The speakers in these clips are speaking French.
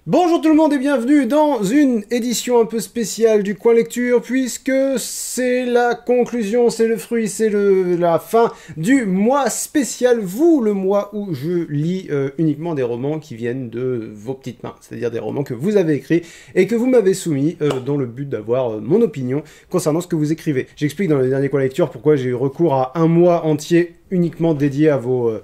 Bonjour tout le monde et bienvenue dans une édition un peu spéciale du Coin Lecture, puisque c'est la conclusion, c'est le fruit, c'est la fin du mois spécial, le mois où je lis uniquement des romans qui viennent de vos petites mains, c'est-à-dire des romans que vous avez écrits et que vous m'avez soumis dans le but d'avoir mon opinion concernant ce que vous écrivez. J'explique dans le dernier Coin Lecture pourquoi j'ai eu recours à un mois entier uniquement dédié à vos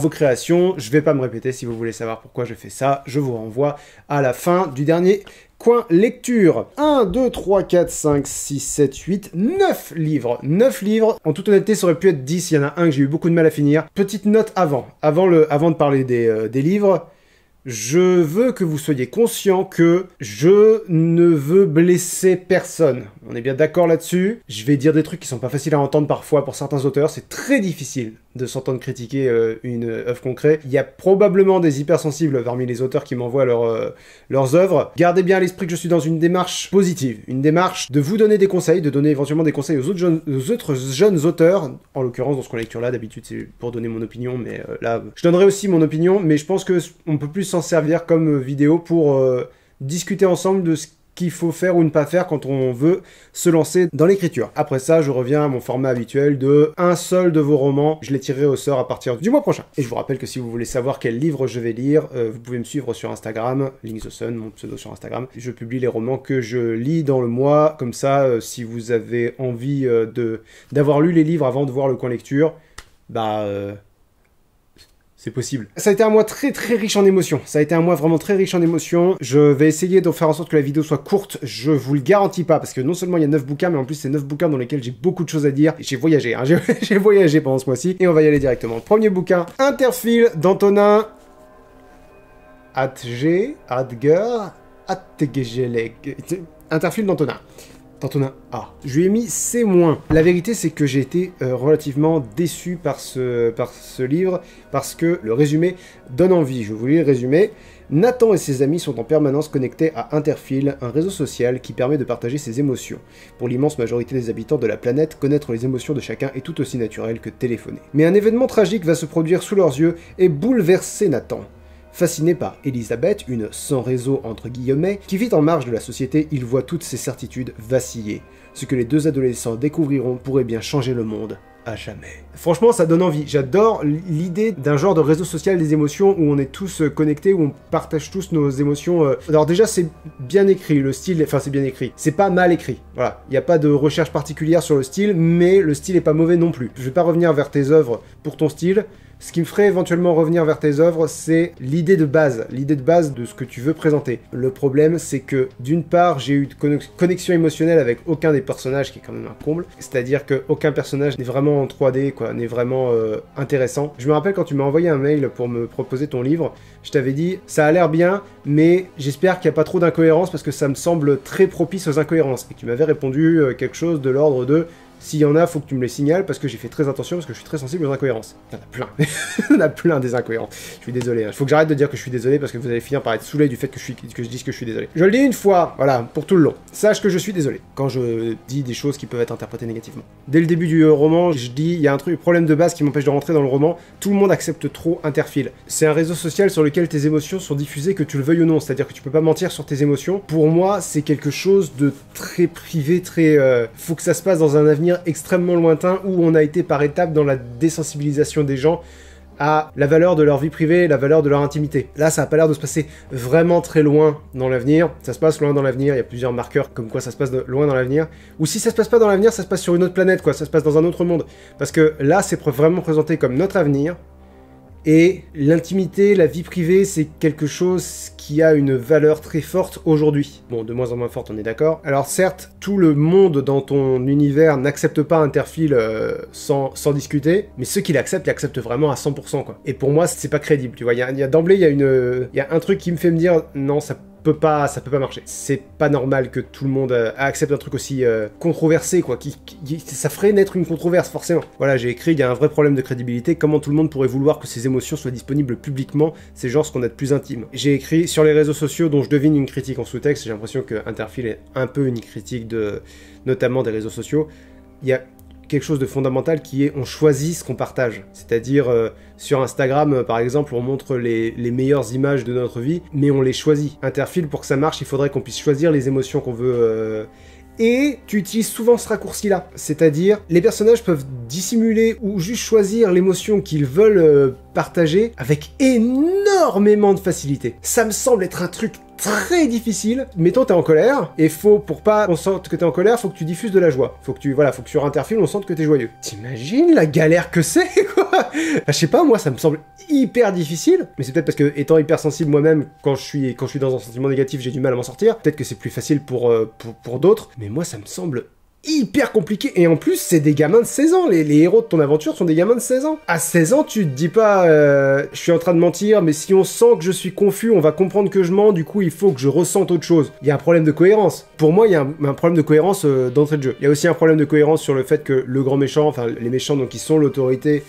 créations. Je vais pas me répéter, si vous voulez savoir pourquoi je fais ça, je vous renvoie à la fin du dernier Coin Lecture. 1, 2, 3, 4, 5, 6, 7, 8, 9 livres. 9 livres. En toute honnêteté, ça aurait pu être 10, il y en a un que j'ai eu beaucoup de mal à finir. Petite note avant de parler des livres. Je veux que vous soyez conscient que je ne veux blesser personne. On est bien d'accord là-dessus. Je vais dire des trucs qui sont pas faciles à entendre parfois pour certains auteurs. C'est très difficile de s'entendre critiquer une œuvre qu'on crée. Il y a probablement des hypersensibles parmi les auteurs qui m'envoient leurs œuvres. Gardez bien à l'esprit que je suis dans une démarche positive. Une démarche de vous donner des conseils, de donner éventuellement des conseils aux autres jeunes auteurs. En l'occurrence, dans ce Coin Lecture-là, d'habitude, c'est pour donner mon opinion, mais là, je donnerai aussi mon opinion, mais je pense qu'on peut plus s'en servir comme vidéo pour discuter ensemble de ce qu'il faut faire ou ne pas faire quand on veut se lancer dans l'écriture. Après ça, je reviens à mon format habituel de un seul de vos romans. Je les tirerai au sort à partir du mois prochain. Et je vous rappelle que si vous voulez savoir quel livre je vais lire, vous pouvez me suivre sur Instagram, Link the Sun, mon pseudo sur Instagram. Je publie les romans que je lis dans le mois. Comme ça, si vous avez envie d'avoir lu les livres avant de voir le Coin Lecture, c'est possible. Ça a été un mois très très riche en émotions. Ça a été un mois vraiment très riche en émotions. Je vais essayer de faire en sorte que la vidéo soit courte. Je vous le garantis pas, parce que non seulement il y a 9 bouquins, mais en plus c'est 9 bouquins dans lesquels j'ai beaucoup de choses à dire. J'ai voyagé, hein. J'ai voyagé pendant ce mois-ci. Et on va y aller directement. Premier bouquin, Interfile d'Antonin Adger, Interfile d'Antonin. Antonin A. Je lui ai mis C-. La vérité, c'est que j'ai été relativement déçu par ce livre, parce que le résumé donne envie. Je vous lis le résumé. Nathan et ses amis sont en permanence connectés à Interfile, un réseau social qui permet de partager ses émotions. Pour l'immense majorité des habitants de la planète, connaître les émotions de chacun est tout aussi naturel que téléphoner. Mais un événement tragique va se produire sous leurs yeux et bouleverser Nathan. Fasciné par Elisabeth, une sans réseau entre guillemets, qui vit en marge de la société, il voit toutes ses certitudes vaciller. Ce que les deux adolescents découvriront pourrait bien changer le monde à jamais. Franchement, ça donne envie. J'adore l'idée d'un genre de réseau social des émotions où on est tous connectés, où on partage tous nos émotions. Alors déjà, c'est bien écrit, le style, enfin c'est bien écrit. C'est pas mal écrit, voilà. Il n'y a pas de recherche particulière sur le style, mais le style est pas mauvais non plus. Je vais pas revenir vers tes œuvres pour ton style. Ce qui me ferait éventuellement revenir vers tes œuvres, c'est l'idée de base de ce que tu veux présenter. Le problème, c'est que d'une part, j'ai eu de connexion émotionnelle avec aucun des personnages, qui est quand même un comble. C'est-à-dire qu'aucun personnage n'est vraiment en 3D, quoi, n'est vraiment intéressant. Je me rappelle quand tu m'as envoyé un mail pour me proposer ton livre, je t'avais dit, ça a l'air bien, mais j'espère qu'il n'y a pas trop d'incohérences parce que ça me semble très propice aux incohérences. Et tu m'avais répondu quelque chose de l'ordre de... S'il y en a, faut que tu me les signales parce que j'ai fait très attention, parce que je suis très sensible aux incohérences. Il y en a plein. Il y en a plein des incohérences. Je suis désolé. Il faut que j'arrête de dire que je suis désolé parce que vous allez finir par être saoulé du fait que je dise que je suis désolé. Je le dis une fois, voilà, pour tout le long. Sache que je suis désolé quand je dis des choses qui peuvent être interprétées négativement. Dès le début du roman, je dis, il y a un problème de base qui m'empêche de rentrer dans le roman. Tout le monde accepte trop Interfile. C'est un réseau social sur lequel tes émotions sont diffusées, que tu le veuilles ou non. C'est-à-dire que tu peux pas mentir sur tes émotions. Pour moi, c'est quelque chose de très privé, très... faut que ça se passe dans un avenir extrêmement lointain où on a été par étapes dans la désensibilisation des gens à la valeur de leur vie privée, la valeur de leur intimité. Là, ça a pas l'air de se passer vraiment très loin dans l'avenir. Ça se passe loin dans l'avenir, il y a plusieurs marqueurs comme quoi ça se passe loin dans l'avenir. Ou si ça se passe pas dans l'avenir, ça se passe sur une autre planète, quoi. Ça se passe dans un autre monde. Parce que là, c'est vraiment présenté comme notre avenir. Et l'intimité, la vie privée, c'est quelque chose qui a une valeur très forte aujourd'hui. Bon, de moins en moins forte, on est d'accord. Alors certes, tout le monde dans ton univers n'accepte pas Interfile sans discuter, mais ceux qui l'acceptent vraiment à 100%, quoi. Et pour moi, c'est pas crédible, tu vois. D'emblée, il y a un truc qui me fait me dire, non, ça peut pas marcher. C'est pas normal que tout le monde accepte un truc aussi controversé, quoi. Ça ferait naître une controverse, forcément. Voilà, j'ai écrit, il y a un vrai problème de crédibilité. Comment tout le monde pourrait vouloir que ses émotions soient disponibles publiquement? C'est genre ce qu'on a de plus intime. J'ai écrit sur les réseaux sociaux, dont je devine une critique en sous-texte. J'ai l'impression que Interfile est un peu une critique notamment des réseaux sociaux. Il y a quelque chose de fondamental qui est on choisit ce qu'on partage. C'est-à-dire sur Instagram par exemple on montre les meilleures images de notre vie mais on les choisit. Interfil pour que ça marche il faudrait qu'on puisse choisir les émotions qu'on veut et tu utilises souvent ce raccourci-là. C'est-à-dire, les personnages peuvent dissimuler ou juste choisir l'émotion qu'ils veulent partager avec énormément de facilité. Ça me semble être un truc très difficile. Mettons, t'es en colère, et pour pas qu'on sente que t'es en colère, faut que tu diffuses de la joie. Faut que sur Interfil, on sente que t'es joyeux. T'imagines la galère que c'est, quoi? Je sais pas, moi, ça me semble hyper difficile, mais c'est peut-être parce que, étant hypersensible moi-même, quand je suis dans un sentiment négatif, j'ai du mal à m'en sortir. Peut-être que c'est plus facile pour d'autres, mais moi, ça me semble hyper compliqué, et en plus c'est des gamins de 16 ans, les héros de ton aventure sont des gamins de 16 ans. À 16 ans tu te dis pas je suis en train de mentir, mais si on sent que je suis confus, on va comprendre que je mens, du coup il faut que je ressente autre chose. Il y a un problème de cohérence. Pour moi il y a un problème de cohérence d'entrée de jeu. Il y a aussi un problème de cohérence sur le fait que le grand méchant, enfin les méchants donc qui sont l'autorité,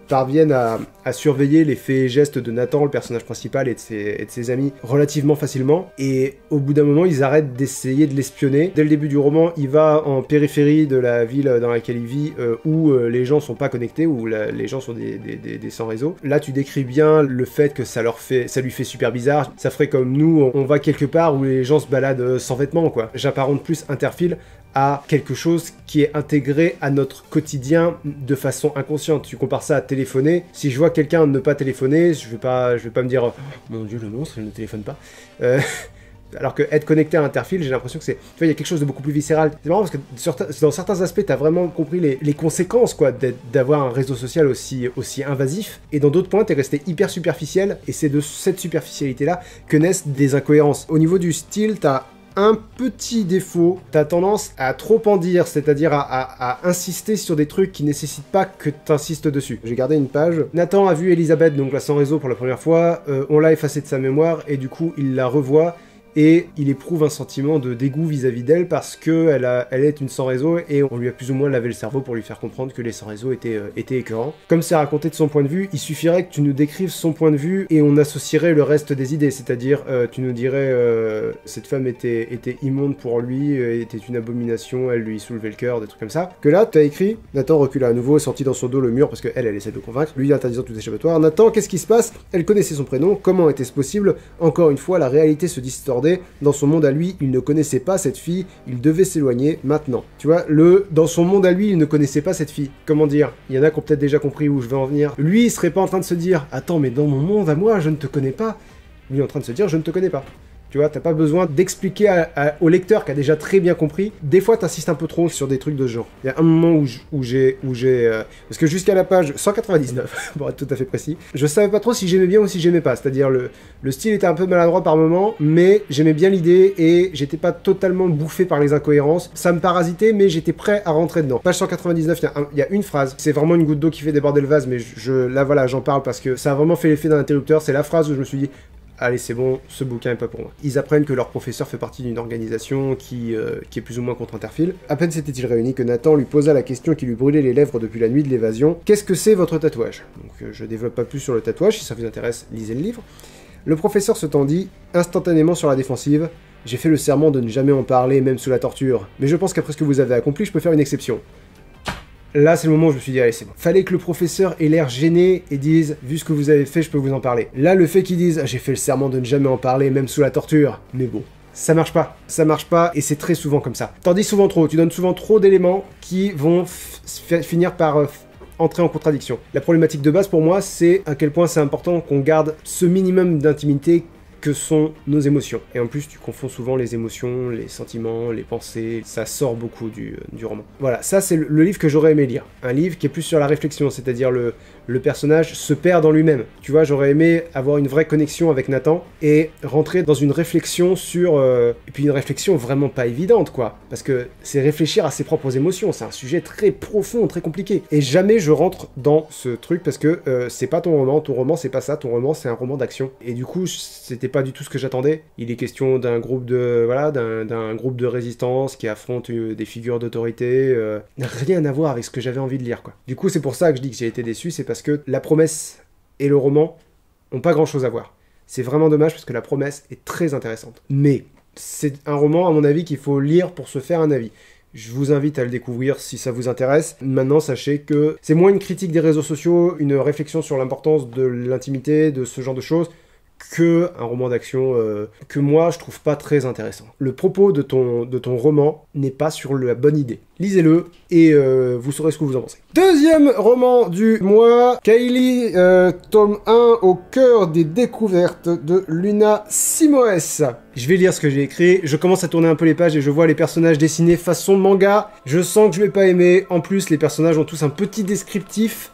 parviennent à surveiller les faits et gestes de Nathan, le personnage principal, et de ses amis relativement facilement, et au bout d'un moment ils arrêtent d'essayer de l'espionner. Dès le début du roman, il va en périphérie de la ville dans laquelle il vit, où les gens sont pas connectés, où les gens sont des sans réseau. Là tu décris bien le fait que ça lui fait super bizarre. Ça ferait comme nous, on va quelque part où les gens se baladent sans vêtements, quoi. J'apparente plus Interfil à quelque chose qui est intégré à notre quotidien de façon inconsciente. Tu compares ça à téléphoner. Si je vois quelqu'un ne pas téléphoner, je vais pas me dire oh, mon Dieu le monstre, il ne téléphone pas. Alors que être connecté à Interfil, j'ai l'impression que c'est... Tu vois, il y a quelque chose de beaucoup plus viscéral. C'est marrant parce que dans certains aspects, t'as vraiment compris les conséquences, quoi, d'avoir un réseau social aussi invasif. Et dans d'autres points, t'es resté hyper superficiel. Et c'est de cette superficialité-là que naissent des incohérences. Au niveau du style, t'as un petit défaut, t'as tendance à trop en dire, c'est-à-dire à insister sur des trucs qui nécessitent pas que t'insistes dessus. J'ai gardé une page. Nathan a vu Elisabeth, donc la sans réseau, pour la première fois, on l'a effacée de sa mémoire, et du coup il la revoit, et il éprouve un sentiment de dégoût vis-à-vis d'elle parce que elle est une sans-réseau et on lui a plus ou moins lavé le cerveau pour lui faire comprendre que les sans-réseau étaient écœurants. Comme c'est raconté de son point de vue, il suffirait que tu nous décrives son point de vue et on associerait le reste des idées, c'est-à-dire tu nous dirais cette femme était immonde pour lui, était une abomination, elle lui soulevait le cœur, des trucs comme ça. Que là, tu as écrit, Nathan recula à nouveau, sortit dans son dos le mur parce qu'elle essaie de le convaincre, lui interdisant tout échappatoire. Nathan, qu'est-ce qui se passe? Elle connaissait son prénom, comment était-ce possible? Encore une fois, la réalité se distordait. Dans son monde à lui, il ne connaissait pas cette fille, il devait s'éloigner maintenant. Tu vois, dans son monde à lui, il ne connaissait pas cette fille. Comment dire? Il y en a qui ont peut-être déjà compris où je veux en venir. Lui, il serait pas en train de se dire « Attends, mais dans mon monde à moi, je ne te connais pas. » Lui est en train de se dire « Je ne te connais pas. » Tu vois, t'as pas besoin d'expliquer au lecteur qui a déjà très bien compris. Des fois, t'insistes un peu trop sur des trucs de ce genre. Il y a un moment où j'ai parce que jusqu'à la page 199, pour être tout à fait précis, je savais pas trop si j'aimais bien ou si j'aimais pas. C'est-à-dire, le style était un peu maladroit par moment, mais j'aimais bien l'idée et j'étais pas totalement bouffé par les incohérences. Ça me parasitait, mais j'étais prêt à rentrer dedans. Page 199, il y a une phrase. C'est vraiment une goutte d'eau qui fait déborder le vase, mais là, voilà, j'en parle parce que ça a vraiment fait l'effet d'un interrupteur. C'est la phrase où je me suis dit... Allez, c'est bon, ce bouquin est pas pour moi. Ils apprennent que leur professeur fait partie d'une organisation qui est plus ou moins contre Interfil. À peine s'étaient-ils réunis que Nathan lui posa la question qui lui brûlait les lèvres depuis la nuit de l'évasion. Qu'est-ce que c'est votre tatouage? Donc je développe pas plus sur le tatouage, si ça vous intéresse, lisez le livre. Le professeur se tendit, instantanément sur la défensive. J'ai fait le serment de ne jamais en parler, même sous la torture. Mais je pense qu'après ce que vous avez accompli, je peux faire une exception. Là, c'est le moment où je me suis dit, allez, c'est bon. Fallait que le professeur ait l'air gêné et dise, vu ce que vous avez fait, je peux vous en parler. Là, le fait qu'ils disent, j'ai fait le serment de ne jamais en parler, même sous la torture. Mais bon, ça marche pas, et c'est très souvent comme ça. T'en dis souvent trop, tu donnes souvent trop d'éléments qui vont finir par... entrer en contradiction. La problématique de base pour moi, c'est à quel point c'est important qu'on garde ce minimum d'intimité que sont nos émotions. Et en plus, tu confonds souvent les émotions, les sentiments, les pensées, ça sort beaucoup du roman. Voilà, ça c'est le livre que j'aurais aimé lire. Un livre qui est plus sur la réflexion, c'est-à-dire le personnage se perd dans lui-même. Tu vois, j'aurais aimé avoir une vraie connexion avec Nathan et rentrer dans une réflexion sur... et puis une réflexion vraiment pas évidente, quoi. Parce que c'est réfléchir à ses propres émotions, c'est un sujet très profond, très compliqué. Et jamais je rentre dans ce truc parce que c'est pas ton roman c'est pas ça, ton roman c'est un roman d'action. Et du coup, c'était pas du tout ce que j'attendais. Il est question d'un groupe d'un groupe de résistance qui affronte des figures d'autorité. Rien à voir avec ce que j'avais envie de lire, quoi. Du coup, c'est pour ça que je dis que j'ai été déçu, c'est parce que la promesse et le roman ont pas grand chose à voir. C'est vraiment dommage parce que la promesse est très intéressante. Mais c'est un roman, à mon avis, qu'il faut lire pour se faire un avis. Je vous invite à le découvrir si ça vous intéresse. Maintenant, sachez que c'est moins une critique des réseaux sociaux, une réflexion sur l'importance de l'intimité, de ce genre de choses, que un roman d'action que moi je trouve pas très intéressant. Le propos de ton roman n'est pas sur la bonne idée. Lisez-le et vous saurez ce que vous en pensez. Deuxième roman du mois, Kylie, tome 1, au cœur des découvertes de Luna Simoes. Je vais lire ce que j'ai écrit, je commence à tourner un peu les pages et je vois les personnages dessinés façon manga. Je sens que je vais pas aimer. En plus, les personnages ont tous un petit descriptif.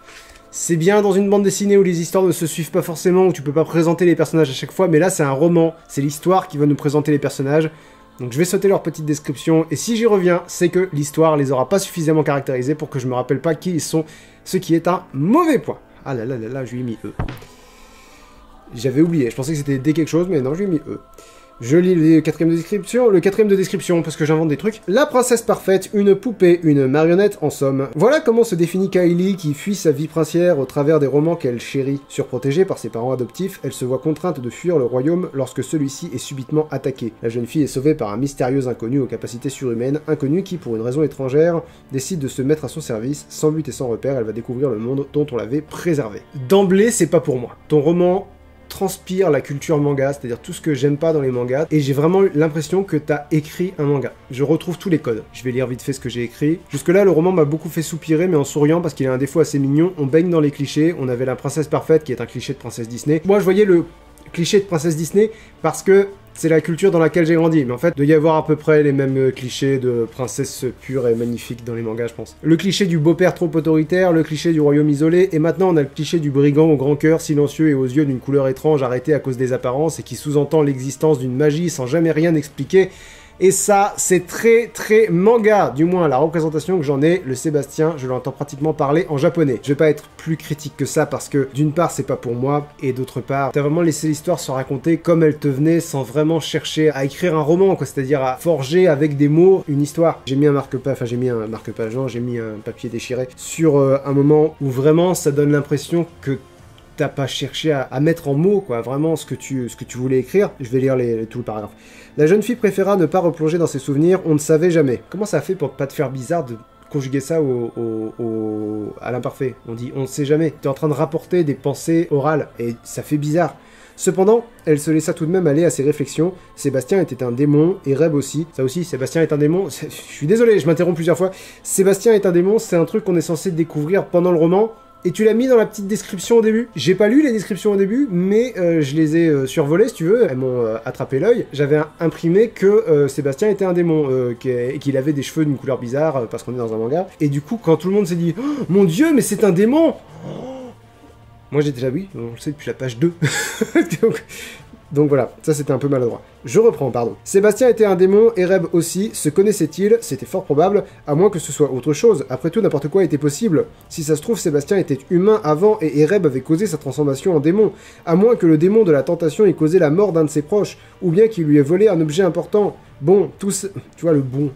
C'est bien dans une bande dessinée où les histoires ne se suivent pas forcément, où tu peux pas présenter les personnages à chaque fois, mais là c'est un roman, c'est l'histoire qui va nous présenter les personnages. Donc je vais sauter leur petite description, et si j'y reviens, c'est que l'histoire les aura pas suffisamment caractérisés pour que je me rappelle pas qui ils sont, ce qui est un mauvais point. Ah là là là là, je lui ai mis E. J'avais oublié, je pensais que c'était D quelque chose, mais non, je lui ai mis E. Je lis le quatrième de description, parce que j'invente des trucs. La princesse parfaite, une poupée, une marionnette, en somme. Voilà comment se définit Kylie, qui fuit sa vie princière au travers des romans qu'elle chérit. Surprotégée par ses parents adoptifs, elle se voit contrainte de fuir le royaume lorsque celui-ci est subitement attaqué. La jeune fille est sauvée par un mystérieux inconnu aux capacités surhumaines, inconnu qui, pour une raison étrangère, décide de se mettre à son service. Sans but et sans repère, elle va découvrir le monde dont on l'avait préservé. D'emblée, c'est pas pour moi. Ton roman transpire la culture manga, c'est-à-dire tout ce que j'aime pas dans les mangas, et j'ai vraiment l'impression que t'as écrit un manga. Je retrouve tous les codes. Je vais lire vite fait ce que j'ai écrit. Jusque-là, le roman m'a beaucoup fait soupirer, mais en souriant, parce qu'il a un défaut assez mignon. On baigne dans les clichés. On avait la princesse parfaite, qui est un cliché de princesse Disney. Moi, je voyais le cliché de princesse Disney, parce que c'est la culture dans laquelle j'ai grandi, mais en fait, il doit y avoir à peu près les mêmes clichés de princesse pure et magnifique dans les mangas, je pense. Le cliché du beau-père trop autoritaire, le cliché du royaume isolé, et maintenant on a le cliché du brigand au grand cœur, silencieux et aux yeux d'une couleur étrange arrêté à cause des apparences et qui sous-entend l'existence d'une magie sans jamais rien expliquer. Et ça, c'est très très manga, du moins la représentation que j'en ai, le Sébastien, je l'entends pratiquement parler en japonais. Je vais pas être plus critique que ça parce que d'une part c'est pas pour moi, et d'autre part, t'as vraiment laissé l'histoire se raconter comme elle te venait sans vraiment chercher à écrire un roman, quoi, c'est-à-dire à forger avec des mots une histoire. J'ai mis un marque-page, enfin j'ai mis un marque-page, non, j'ai mis un papier déchiré sur un moment où vraiment ça donne l'impression que t'as pas cherché à mettre en mots, quoi, vraiment ce que tu voulais écrire. Je vais lire tout le paragraphe. La jeune fille préféra ne pas replonger dans ses souvenirs, on ne savait jamais. Comment ça fait pour pas te faire bizarre de conjuguer ça à l'imparfait? On dit on ne sait jamais. T'es en train de rapporter des pensées orales, et ça fait bizarre. Cependant, elle se laissa tout de même aller à ses réflexions. Sébastien était un démon, et Reb aussi. Ça aussi, Sébastien est un démon. Je suis désolé, je m'interromps plusieurs fois. Sébastien est un démon, c'est un truc qu'on est censé découvrir pendant le roman. Et tu l'as mis dans la petite description au début. J'ai pas lu les descriptions au début, mais je les ai survolées, si tu veux. Elles m'ont attrapé l'œil. J'avais imprimé que Sébastien était un démon, et qu'il avait des cheveux d'une couleur bizarre, parce qu'on est dans un manga. Et du coup, quand tout le monde s'est dit oh, « Mon Dieu, mais c'est un démon !» Moi j'étais là, oui, on le sait depuis la page 2. Donc voilà, ça c'était un peu maladroit. Je reprends, pardon. Sébastien était un démon, et Reb aussi. Se connaissait-il? C'était fort probable, à moins que ce soit autre chose. Après tout, n'importe quoi était possible. Si ça se trouve, Sébastien était humain avant, et Ereb avait causé sa transformation en démon. À moins que le démon de la tentation ait causé la mort d'un de ses proches, ou bien qu'il lui ait volé un objet important. Bon, tous... Tu vois le bon...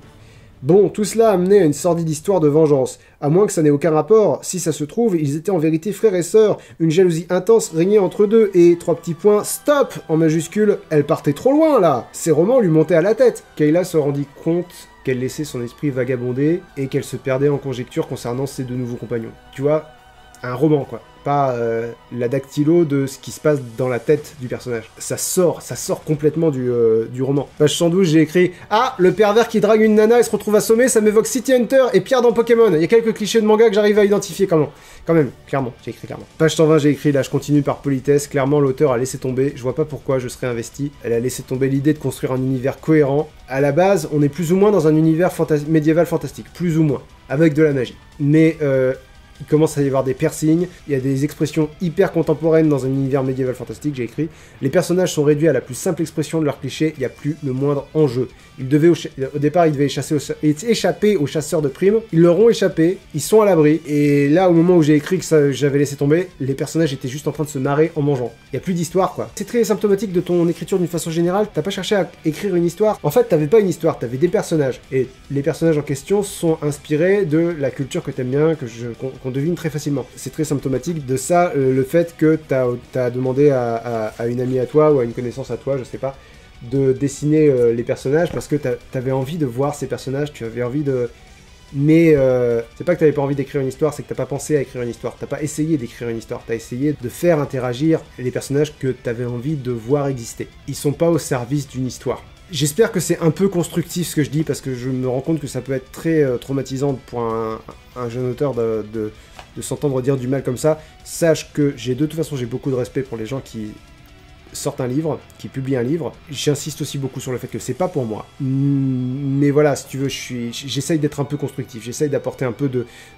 Bon, tout cela amenait à une sordide histoire de vengeance. À moins que ça n'ait aucun rapport, si ça se trouve, ils étaient en vérité frères et sœurs. Une jalousie intense régnait entre deux, et 3 petits points, stop en majuscule, elle partait trop loin là. Ces romans lui montaient à la tête. Kayla se rendit compte qu'elle laissait son esprit vagabonder, et qu'elle se perdait en conjectures concernant ses 2 nouveaux compagnons. Tu vois, un roman quoi. Pas la dactylo de ce qui se passe dans la tête du personnage. Ça sort complètement du roman. Page 112, j'ai écrit « Ah, le pervers qui drague une nana et se retrouve assommé, ça m'évoque City Hunter et Pierre dans Pokémon. Il y a quelques clichés de manga que j'arrive à identifier quand même, clairement, j'ai écrit clairement. » Page 120, j'ai écrit « Là, je continue par politesse. Clairement, l'auteur a laissé tomber. Je vois pas pourquoi je serais investi. Elle a laissé tomber l'idée de construire un univers cohérent. À la base, on est plus ou moins dans un univers médiéval fantastique. Plus ou moins. Avec de la magie. Mais... il commence à y avoir des piercings, il y a des expressions hyper contemporaines dans un univers médiéval fantastique, j'ai écrit. Les personnages sont réduits à la plus simple expression de leurs clichés, il n'y a plus le moindre enjeu. Au départ, ils devaient échapper aux chasseurs de primes, ils leur ont échappé, ils sont à l'abri, et là, au moment où j'ai écrit que j'avais laissé tomber, les personnages étaient juste en train de se marrer en mangeant. Il n'y a plus d'histoire, quoi. C'est très symptomatique de ton écriture d'une façon générale, t'as pas cherché à écrire une histoire. En fait, t'avais pas une histoire, t'avais des personnages, et les personnages en question sont inspirés de la culture que t'aimes bien, qu'on devine très facilement. C'est très symptomatique de ça, le fait que t'as demandé à une amie à toi, ou à une connaissance à toi, je sais pas, de dessiner les personnages parce que t'avais envie de voir ces personnages, tu avais envie de... Mais c'est pas que t'avais pas envie d'écrire une histoire, c'est que t'as pas pensé à écrire une histoire, t'as pas essayé d'écrire une histoire, t'as essayé de faire interagir les personnages que t'avais envie de voir exister. Ils sont pas au service d'une histoire. J'espère que c'est un peu constructif ce que je dis, parce que je me rends compte que ça peut être très traumatisant pour un jeune auteur de s'entendre dire du mal comme ça. Sache que de toute façon j'ai beaucoup de respect pour les gens qui sortent un livre, qui publient un livre. J'insiste aussi beaucoup sur le fait que c'est pas pour moi. Mais voilà, si tu veux, j'essaye d'être un peu constructif, j'essaye d'apporter un peu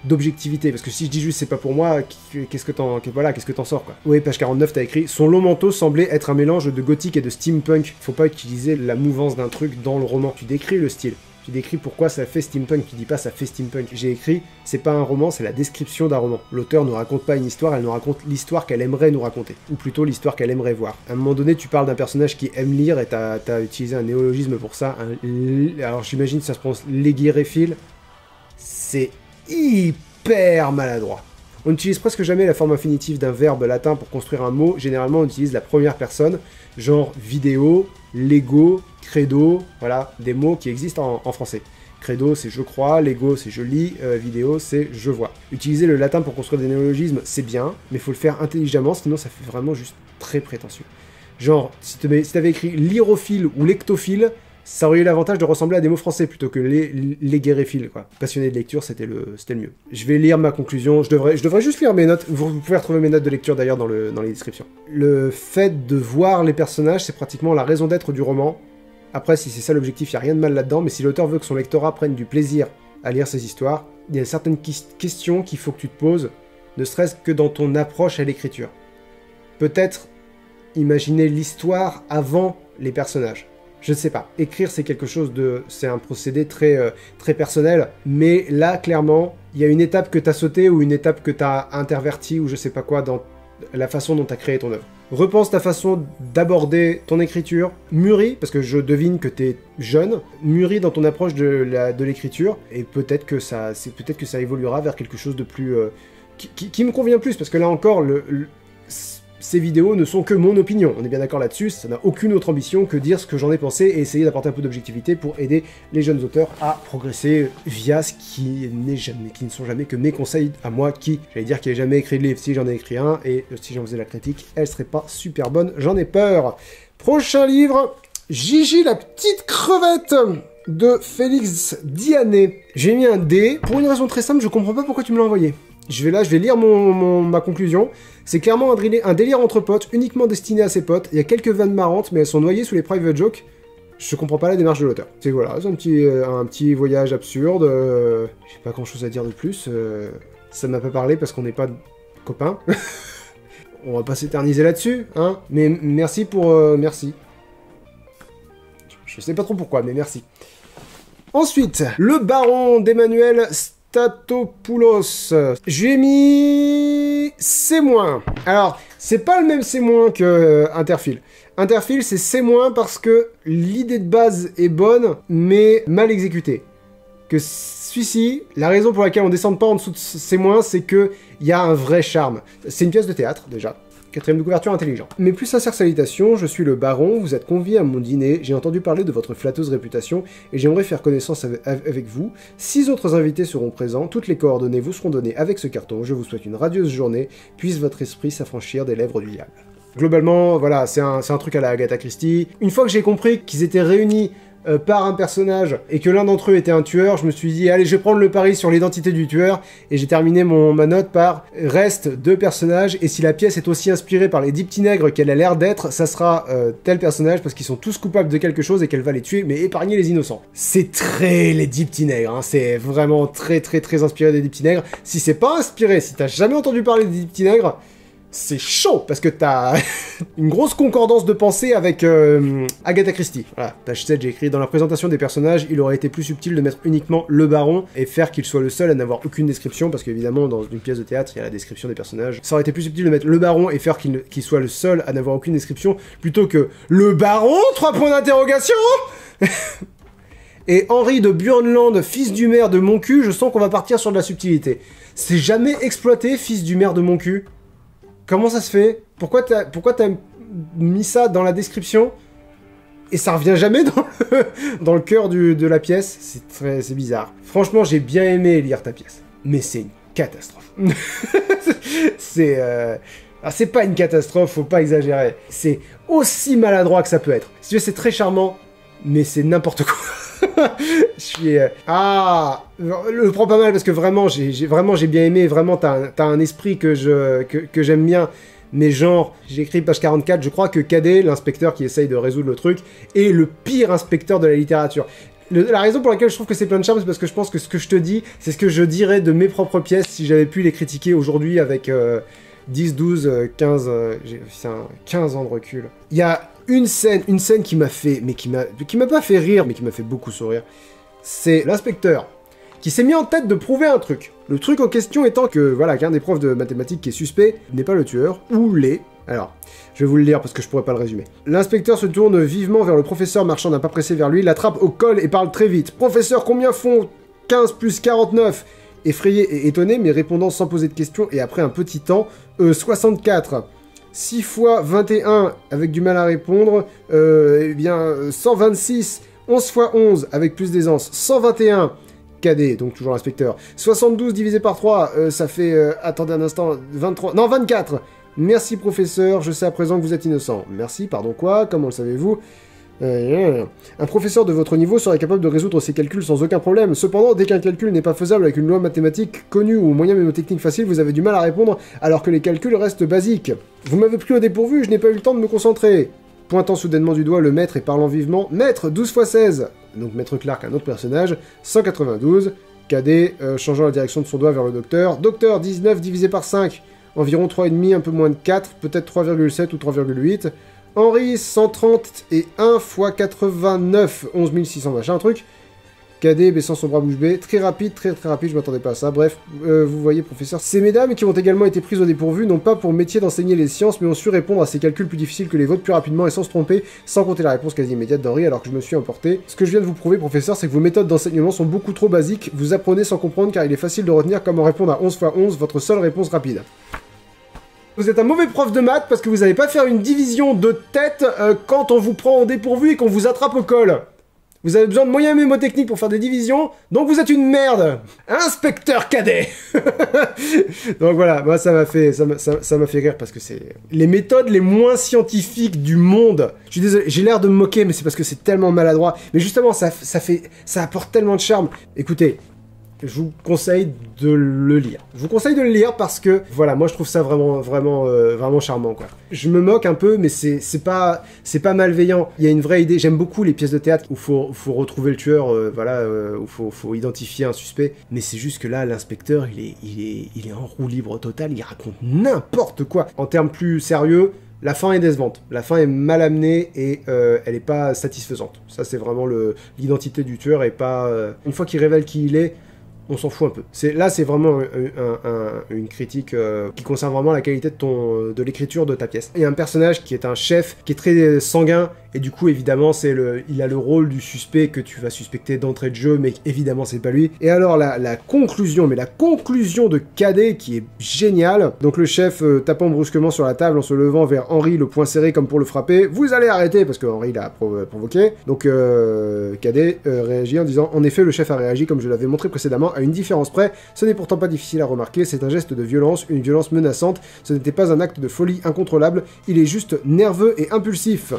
d'objectivité, parce que si je dis juste c'est pas pour moi, qu'est-ce que t'en sors, quoi. Oui, page 49, t'as écrit « Son long manteau semblait être un mélange de gothique et de steampunk. Faut pas utiliser la mouvance d'un truc dans le roman. Tu décris le style. Tu décris pourquoi ça fait steampunk, tu dis pas ça fait steampunk. J'ai écrit, c'est pas un roman, c'est la description d'un roman. L'auteur ne raconte pas une histoire, elle nous raconte l'histoire qu'elle aimerait nous raconter. Ou plutôt l'histoire qu'elle aimerait voir. À un moment donné, tu parles d'un personnage qui aime lire et t'as utilisé un néologisme pour ça. Alors j'imagine que ça se prononce léguéréphile. C'est hyper maladroit. On n'utilise presque jamais la forme infinitive d'un verbe latin pour construire un mot. Généralement, on utilise la première personne, genre vidéo, Lego, credo, voilà, des mots qui existent en français. Credo, c'est je crois, Lego, c'est je lis, vidéo, c'est je vois. Utiliser le latin pour construire des néologismes, c'est bien, mais il faut le faire intelligemment, sinon ça fait vraiment juste très prétentieux. Genre, si t'avais écrit lyrophile ou lectophile, ça aurait eu l'avantage de ressembler à des mots français plutôt que les guéréphiles, quoi. Passionné de lecture, c'était le mieux. Je vais lire ma conclusion, je devrais juste lire mes notes, vous pouvez retrouver mes notes de lecture d'ailleurs dans les descriptions. Le fait de voir les personnages, c'est pratiquement la raison d'être du roman. Après, si c'est ça l'objectif, il n'y a rien de mal là-dedans, mais si l'auteur veut que son lectorat prenne du plaisir à lire ses histoires, il y a certaines questions qu'il faut que tu te poses, ne serait-ce que dans ton approche à l'écriture. Peut-être imaginer l'histoire avant les personnages. Je ne sais pas. Écrire, c'est quelque chose de... C'est un procédé très, très personnel, mais là, clairement, il y a une étape que tu as sautée ou une étape que tu as intervertie ou je sais pas quoi dans la façon dont tu as créé ton œuvre. Repense ta façon d'aborder ton écriture, mûris, parce que je devine que tu es jeune, mûris dans ton approche de l'écriture, et peut-être que ça évoluera vers quelque chose de plus... qui me convient plus, parce que là encore, ces vidéos ne sont que mon opinion, on est bien d'accord là-dessus, ça n'a aucune autre ambition que dire ce que j'en ai pensé et essayer d'apporter un peu d'objectivité pour aider les jeunes auteurs à progresser via ce qui ne sont jamais que mes conseils à moi qui n'ai jamais écrit de livre. Si j'en ai écrit un, et si j'en faisais la critique, elle serait pas super bonne, j'en ai peur. Prochain livre, Gigi la petite crevette de Félix Diané. J'ai mis un D, pour une raison très simple, je comprends pas pourquoi tu me l'as envoyé. Je vais lire ma conclusion. C'est clairement un délire entre potes, uniquement destiné à ses potes. Il y a quelques vannes marrantes, mais elles sont noyées sous les private jokes. Je comprends pas la démarche de l'auteur. C'est voilà, c'est un petit voyage absurde. J'ai pas grand chose à dire de plus. Ça m'a pas parlé parce qu'on n'est pas copains. On va pas s'éterniser là-dessus, hein. Mais merci pour... merci. Je sais pas trop pourquoi, mais merci. Ensuite, le baron d'Emmanuel Statopoulos. Je lui ai mis C-. Alors, c'est pas le même C- que Interfile. Interfile, c'est C- parce que l'idée de base est bonne, mais mal exécutée. Que celui-ci, la raison pour laquelle on descend pas en dessous de C-, c'est que il y a un vrai charme. C'est une pièce de théâtre, déjà. 4ème de couverture intelligent. Mes plus sincères salutations, je suis le baron, vous êtes convié à mon dîner, j'ai entendu parler de votre flatteuse réputation, et j'aimerais faire connaissance avec vous. 6 autres invités seront présents, toutes les coordonnées vous seront données avec ce carton, je vous souhaite une radieuse journée, puisse votre esprit s'affranchir des lèvres du diable. Globalement, voilà, c'est un truc à la Agatha Christie. Une fois que j'ai compris qu'ils étaient réunis par un personnage et que l'un d'entre eux était un tueur, je me suis dit allez, je vais prendre le pari sur l'identité du tueur et j'ai terminé ma note par reste 2 personnages et si la pièce est aussi inspirée par les 10 petits nègres qu'elle a l'air d'être, ça sera tel personnage parce qu'ils sont tous coupables de quelque chose et qu'elle va les tuer mais épargner les innocents. C'est très les 10 petits nègres, hein. C'est vraiment très très très inspiré des 10 petits nègres. Si c'est pas inspiré, si t'as jamais entendu parler des 10 petits nègres, c'est chaud, parce que t'as une grosse concordance de pensée avec Agatha Christie. Voilà, page 7, j'ai écrit « Dans la présentation des personnages, il aurait été plus subtil de mettre uniquement le baron et faire qu'il soit le seul à n'avoir aucune description, parce qu'évidemment, dans une pièce de théâtre, il y a la description des personnages. Ça aurait été plus subtil de mettre le baron et faire qu'il soit le seul à n'avoir aucune description, plutôt que « Le baron ?» 3 points d'interrogation. Et Henri de Burnland, fils du maire de mon cul, je sens qu'on va partir sur de la subtilité. C'est jamais exploité, fils du maire de mon cul. Comment ça se fait? Pourquoi t'as mis ça dans la description? et ça revient jamais dans le cœur de la pièce. C'est bizarre. Franchement, j'ai bien aimé lire ta pièce, mais c'est une catastrophe. C'est pas une catastrophe, faut pas exagérer. C'est aussi maladroit que ça peut être. Si tu veux, c'est très charmant, mais c'est n'importe quoi. Je suis... le prends pas mal, parce que vraiment, j'ai bien aimé. Vraiment, t'as un esprit que j'aime bien. Mais genre, j'ai écrit page 44, je crois que Cadet, l'inspecteur qui essaye de résoudre le truc, est le pire inspecteur de la littérature. La raison pour laquelle je trouve que c'est plein de charme, c'est parce que je pense que ce que je te dis, c'est ce que je dirais de mes propres pièces si j'avais pu les critiquer aujourd'hui avec 10, 12, 15... 15 ans de recul. Il y a une scène qui m'a fait... mais qui m'a pas fait rire, mais qui m'a fait beaucoup sourire. C'est l'inspecteur qui s'est mis en tête de prouver un truc. Le truc en question étant que, voilà, qu'un des profs de mathématiques qui est suspect n'est pas le tueur, ou les... Alors, je vais vous le lire parce que je pourrais pas le résumer. L'inspecteur se tourne vivement vers le professeur marchant d'un pas pressé vers lui, l'attrape au col et parle très vite. « Professeur, combien font 15 plus 49 ?» Effrayé et étonné, mais répondant sans poser de questions, et après un petit temps, 64. 6 fois 21, avec du mal à répondre, eh bien, 126, 11 fois 11, avec plus d'aisance, 121, Cadet, donc toujours l'inspecteur, 72 divisé par 3, ça fait, attendez un instant, 23, non, 24. Merci professeur, je sais à présent que vous êtes innocent. Merci, pardon quoi, comment le savez-vous? Un professeur de votre niveau serait capable de résoudre ces calculs sans aucun problème. Cependant, dès qu'un calcul n'est pas faisable avec une loi mathématique connue ou moyen mnémotechnique facile, vous avez du mal à répondre alors que les calculs restent basiques. Vous m'avez pris au dépourvu, je n'ai pas eu le temps de me concentrer. Pointant soudainement du doigt le maître et parlant vivement, Maître, 12 fois 16. Donc Maître Clark, un autre personnage, 192. Cadet, changeant la direction de son doigt vers le docteur. Docteur, 19 divisé par 5. Environ 3,5, un peu moins de 4, peut-être 3,7 ou 3,8. Henri, 130 et 1 fois 89, 11 600, machin, un truc. Cadet, baissant son bras bouche bée, très rapide, très rapide, je m'attendais pas à ça. Bref, vous voyez, professeur. Ces mesdames qui ont également été prises au dépourvu n'ont pas pour métier d'enseigner les sciences, mais ont su répondre à ces calculs plus difficiles que les vôtres plus rapidement et sans se tromper, sans compter la réponse quasi immédiate d'Henri alors que je me suis emporté. Ce que je viens de vous prouver, professeur, c'est que vos méthodes d'enseignement sont beaucoup trop basiques, vous apprenez sans comprendre car il est facile de retenir comment répondre à 11 fois 11, votre seule réponse rapide. Vous êtes un mauvais prof de maths parce que vous n'allez pas faire une division de tête quand on vous prend au dépourvu et qu'on vous attrape au col. Vous avez besoin de moyens mnémotechniques pour faire des divisions, donc vous êtes une merde. Inspecteur Cadet. Donc voilà, moi ça m'a fait rire parce que c'est les méthodes les moins scientifiques du monde. Je suis désolé, j'ai l'air de me moquer, mais c'est parce que c'est tellement maladroit. Mais justement, ça apporte tellement de charme. Écoutez, je vous conseille de le lire. Je vous conseille de le lire parce que, voilà, moi je trouve ça vraiment charmant, quoi. Je me moque un peu, mais c'est pas malveillant. Il y a une vraie idée. J'aime beaucoup les pièces de théâtre où faut retrouver le tueur, où faut identifier un suspect. Mais c'est juste que là, l'inspecteur, il est en roue libre totale, il raconte n'importe quoi. En termes plus sérieux, la fin est décevante. La fin est mal amenée et elle est pas satisfaisante. Ça, c'est vraiment l'identité du tueur et pas... Une fois qu'il révèle qui il est, on s'en fout un peu. Là, c'est vraiment une critique qui concerne vraiment la qualité de l'écriture de ta pièce. Il y a un personnage qui est un chef, qui est très sanguin, et du coup, évidemment, il a le rôle du suspect que tu vas suspecter d'entrée de jeu, mais évidemment, c'est pas lui. Et alors, la conclusion de Cadet, qui est géniale. Donc, le chef tapant brusquement sur la table en se levant vers Henri, le poing serré comme pour le frapper. Vous allez arrêter, parce que Henri l'a provoqué. Donc, Cadet réagit en disant « En effet, le chef a réagi comme je l'avais montré précédemment, à une différence près. Ce n'est pourtant pas difficile à remarquer, c'est un geste de violence, une violence menaçante. Ce n'était pas un acte de folie incontrôlable, il est juste nerveux et impulsif. »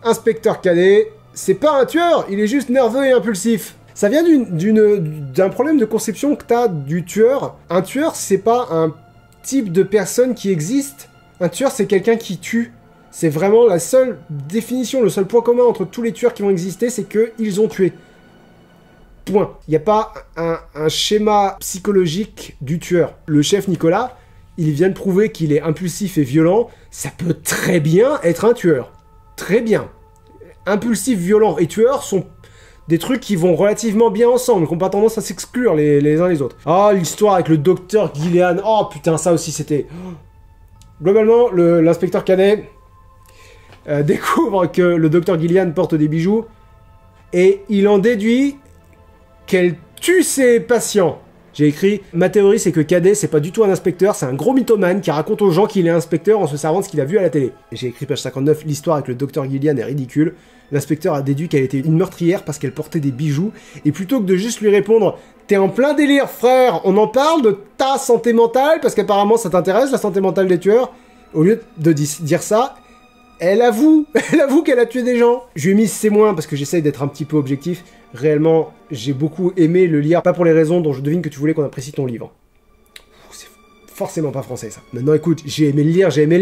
Inspecteur Cadet, c'est pas un tueur, il est juste nerveux et impulsif. Ça vient d'un problème de conception que t'as du tueur. Un tueur, c'est pas un type de personne qui existe. Un tueur, c'est quelqu'un qui tue. C'est vraiment la seule définition, le seul point commun entre tous les tueurs qui vont exister, c'est qu'ils ont tué. Point. Il n'y a pas un schéma psychologique du tueur. Le chef Nicolas, il vient de prouver qu'il est impulsif et violent. Ça peut très bien être un tueur. Très bien. Impulsif, violent et tueur sont des trucs qui vont relativement bien ensemble, qui n'ont pas tendance à s'exclure les uns les autres. Ah, l'histoire avec le docteur Gillian. Oh putain, ça aussi c'était... Globalement, l'inspecteur Cadet découvre que le docteur Gillian porte des bijoux et il en déduit qu'elle tue ses patients. J'ai écrit « Ma théorie, c'est que Cadet, c'est pas du tout un inspecteur, c'est un gros mythomane qui raconte aux gens qu'il est inspecteur en se servant de ce qu'il a vu à la télé. » J'ai écrit page 59 « L'histoire avec le docteur Gillian est ridicule. L'inspecteur a déduit qu'elle était une meurtrière parce qu'elle portait des bijoux, et plutôt que de juste lui répondre « T'es en plein délire, frère, on en parle de ta santé mentale, parce qu'apparemment ça t'intéresse, la santé mentale des tueurs ?» Au lieu de dire ça, elle avoue qu'elle a tué des gens. Je lui ai mis C- parce que j'essaye d'être un petit peu objectif. Réellement, j'ai beaucoup aimé le lire, pas pour les raisons dont je devine que tu voulais qu'on apprécie ton livre. C'est forcément pas français, ça. Maintenant, écoute, j'ai aimé le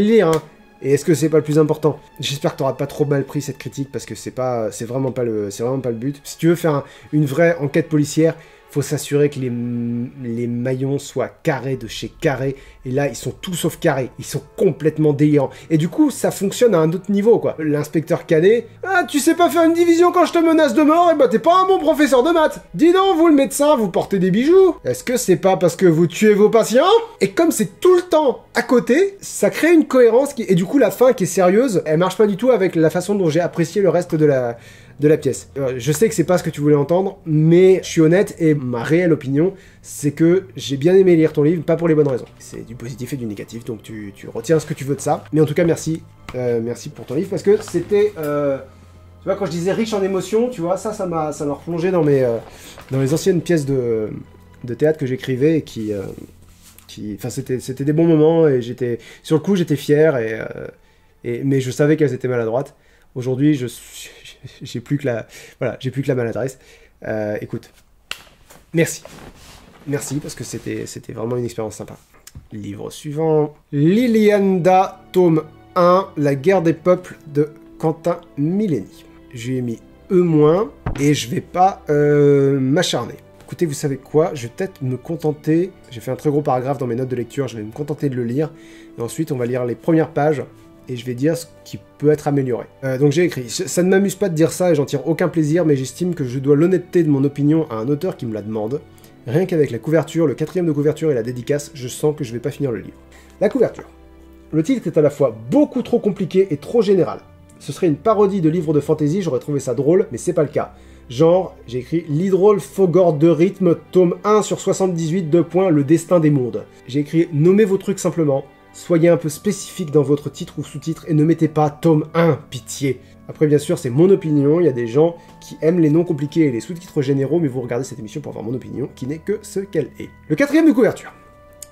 lire, hein. Et est-ce que c'est pas le plus important? J'espère que t'auras pas trop mal pris cette critique, parce que c'est vraiment pas le but. Si tu veux faire une vraie enquête policière, faut s'assurer que les maillons soient carrés de chez carré, et là, ils sont tout sauf carrés, ils sont complètement délirants. Et du coup, ça fonctionne à un autre niveau, quoi. L'inspecteur Cadet, « Ah, tu sais pas faire une division quand je te menace de mort, et bah t'es pas un bon professeur de maths. Dis donc, vous le médecin, vous portez des bijoux. Est-ce que c'est pas parce que vous tuez vos patients ?» Et comme c'est tout le temps à côté, ça crée une cohérence, et du coup, la fin qui est sérieuse, elle marche pas du tout avec la façon dont j'ai apprécié le reste de la pièce. Je sais que c'est pas ce que tu voulais entendre, mais je suis honnête, et ma réelle opinion, c'est que j'ai bien aimé lire ton livre, pas pour les bonnes raisons. C'est du positif et du négatif, donc tu retiens ce que tu veux de ça. Mais en tout cas, merci. Merci pour ton livre, parce que c'était... tu vois, quand je disais riche en émotions, tu vois, ça m'a replongé dans les anciennes pièces de théâtre que j'écrivais, et enfin, c'était des bons moments, et sur le coup, j'étais fier, mais je savais qu'elles étaient maladroites. Aujourd'hui, j'ai plus que la maladresse. Écoute, merci, parce que c'était vraiment une expérience sympa. Livre suivant, Lilianda, tome 1, La guerre des peuples de Quentin Millenis. J'ai mis E-, et je vais pas m'acharner. Écoutez, vous savez quoi? Je vais peut-être me contenter, j'ai fait un très gros paragraphe dans mes notes de lecture, je vais me contenter de le lire, et ensuite on va lire les premières pages, et je vais dire ce qui peut être amélioré. Donc j'ai écrit « Ça ne m'amuse pas de dire ça et j'en tire aucun plaisir, mais j'estime que je dois l'honnêteté de mon opinion à un auteur qui me la demande. Rien qu'avec la couverture, le 4e de couverture et la dédicace, je sens que je vais pas finir le livre. » La couverture. Le titre est à la fois beaucoup trop compliqué et trop général. Ce serait une parodie de livre de fantasy, j'aurais trouvé ça drôle, mais c'est pas le cas. Genre, j'ai écrit « L'hydrôle Fogor de rythme, tome 1 sur 78, le destin des mondes. » J'ai écrit « Nommez vos trucs simplement. Soyez un peu spécifique dans votre titre ou sous-titre et ne mettez pas tome 1, pitié. » Après, bien sûr, c'est mon opinion, il y a des gens qui aiment les noms compliqués et les sous-titres généraux, mais vous regardez cette émission pour avoir mon opinion, qui n'est que ce qu'elle est. Le 4e de couverture.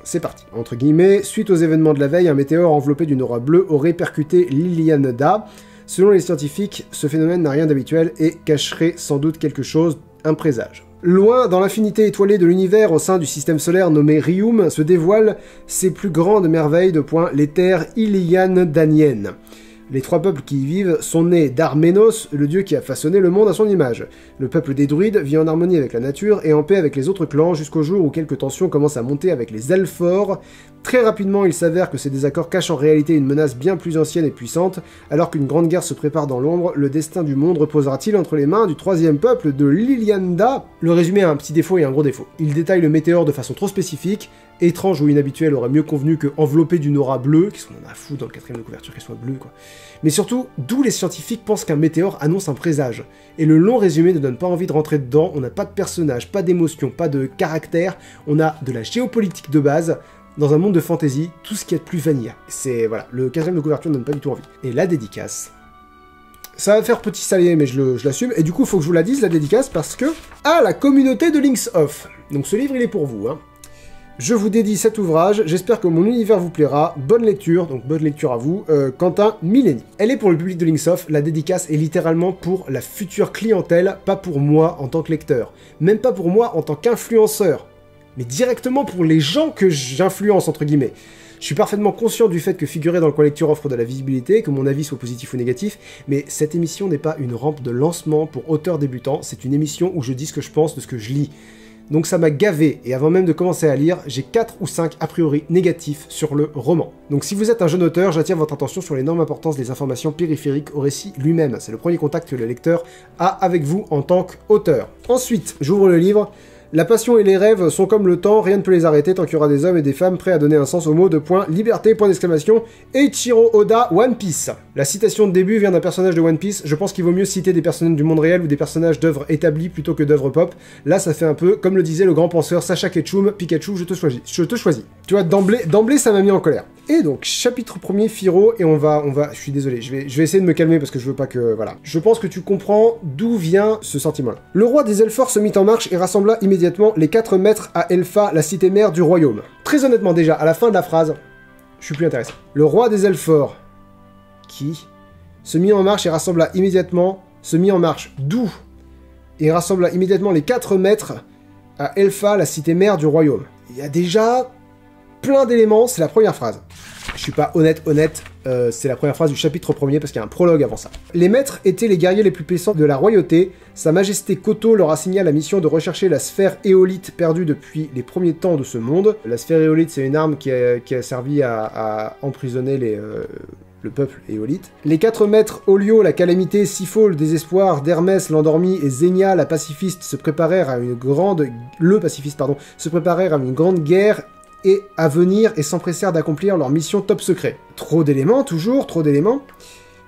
C'est parti. Entre guillemets, suite aux événements de la veille, un météore enveloppé d'une aura bleue aurait percuté Lilianda. Selon les scientifiques, ce phénomène n'a rien d'habituel et cacherait sans doute quelque chose, un présage. Loin dans l'infinité étoilée de l'univers au sein du système solaire nommé Rium, se dévoilent ses plus grandes merveilles les terres Ilian-Daniennes. Les 3 peuples qui y vivent sont nés d'Arménos, le dieu qui a façonné le monde à son image. Le peuple des druides vit en harmonie avec la nature et en paix avec les autres clans jusqu'au jour où quelques tensions commencent à monter avec les Elfors. Très rapidement, il s'avère que ces désaccords cachent en réalité une menace bien plus ancienne et puissante. Alors qu'une grande guerre se prépare dans l'ombre, le destin du monde reposera-t-il entre les mains du 3e peuple de Lilianda? Le résumé a un petit défaut et un gros défaut. Il détaille le météore de façon trop spécifique. Étrange ou inhabituel aurait mieux convenu que enveloppé d'une aura bleue, qu'est-ce qu'on en a fou dans le 4e de couverture qu'elle soit bleue, quoi. Mais surtout, d'où les scientifiques pensent qu'un météore annonce un présage. Et le long résumé ne donne pas envie de rentrer dedans, on n'a pas de personnage, pas d'émotion, pas de caractère, on a de la géopolitique de base, dans un monde de fantasy, tout ce qui est de plus vanilla. C'est, voilà, le 4e de couverture ne donne pas du tout envie. Et la dédicace... Ça va faire petit salé, mais je l'assume, et du coup, il faut que je vous la dise, la dédicace, parce que... à la communauté de Links Off. Donc ce livre, il est pour vous, hein. Je vous dédie cet ouvrage, j'espère que mon univers vous plaira, bonne lecture, donc bonne lecture à vous, Quentin Millenis. Elle est pour le public de Linksoft, la dédicace est littéralement pour la future clientèle, pas pour moi en tant que lecteur, même pas pour moi en tant qu'influenceur, mais directement pour les gens que j'influence, entre guillemets. Je suis parfaitement conscient du fait que figurer dans le coin lecture offre de la visibilité, que mon avis soit positif ou négatif, mais cette émission n'est pas une rampe de lancement pour auteurs débutants, c'est une émission où je dis ce que je pense de ce que je lis. Donc ça m'a gavé, et avant même de commencer à lire, j'ai 4 ou 5 a priori négatifs sur le roman. Donc si vous êtes un jeune auteur, j'attire votre attention sur l'énorme importance des informations périphériques au récit lui-même. C'est le premier contact que le lecteur a avec vous en tant qu'auteur. Ensuite, j'ouvre le livre. La passion et les rêves sont comme le temps, rien ne peut les arrêter tant qu'il y aura des hommes et des femmes prêts à donner un sens au mot de point, liberté, point d'exclamation, Eiichiro Oda, One Piece. La citation de début vient d'un personnage de One Piece. Je pense qu'il vaut mieux citer des personnages du monde réel ou des personnages d'œuvres établies plutôt que d'œuvres pop. Là, ça fait un peu, comme le disait le grand penseur Sacha Ketchum, Pikachu, je te choisis. Je te choisis. Tu vois, d'emblée, ça m'a mis en colère. Et donc, chapitre 1er, Firo, et on va, je suis désolé, je vais essayer de me calmer parce que je veux pas que, voilà. Je pense que tu comprends d'où vient ce sentiment-là. Le roi des Elfors se mit en marche et rassembla immédiatement les 4 maîtres à Elpha, la cité mère du royaume. Très honnêtement, déjà, à la fin de la phrase, je suis plus intéressé. Le roi des Elfors, qui se mit en marche et rassembla immédiatement, d'où et rassembla immédiatement les 4 maîtres à Elpha, la cité mère du royaume. Il y a déjà plein d'éléments, c'est la première phrase. Je suis pas honnête, c'est la première phrase du chapitre 1er parce qu'il y a un prologue avant ça. Les maîtres étaient les guerriers les plus puissants de la royauté. Sa majesté Koto leur assigna la mission de rechercher la sphère éolite perdue depuis les premiers temps de ce monde. La sphère éolite, c'est une arme qui a servi à emprisonner le peuple éolite. Les 4 maîtres, Olio, la calamité, Sifo, le désespoir, Dermès, l'endormi, et Zenia, la pacifiste, se préparèrent à une grande guerre et à venir et s'empressèrent d'accomplir leur mission top secret. Trop d'éléments, toujours, trop d'éléments.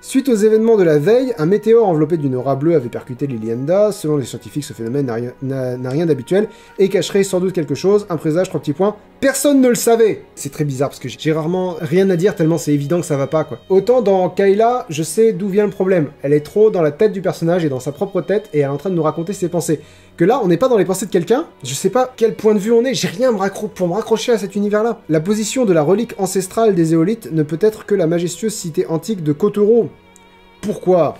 Suite aux événements de la veille, un météore enveloppé d'une aura bleue avait percuté l'Ilianda. Selon les scientifiques, ce phénomène n'a rien d'habituel et cacherait sans doute quelque chose. Un présage, 3 petits points. Personne ne le savait. C'est très bizarre parce que j'ai rarement rien à dire tellement c'est évident que ça va pas, quoi. Autant dans Kayla, je sais d'où vient le problème. Elle est trop dans la tête du personnage et dans sa propre tête et elle est en train de nous raconter ses pensées. Que là, on n'est pas dans les pensées de quelqu'un, je sais pas quel point de vue on est, j'ai rien pour me raccrocher à cet univers-là. La position de la relique ancestrale des Éolites ne peut être que la majestueuse cité antique de Kotoro. Pourquoi?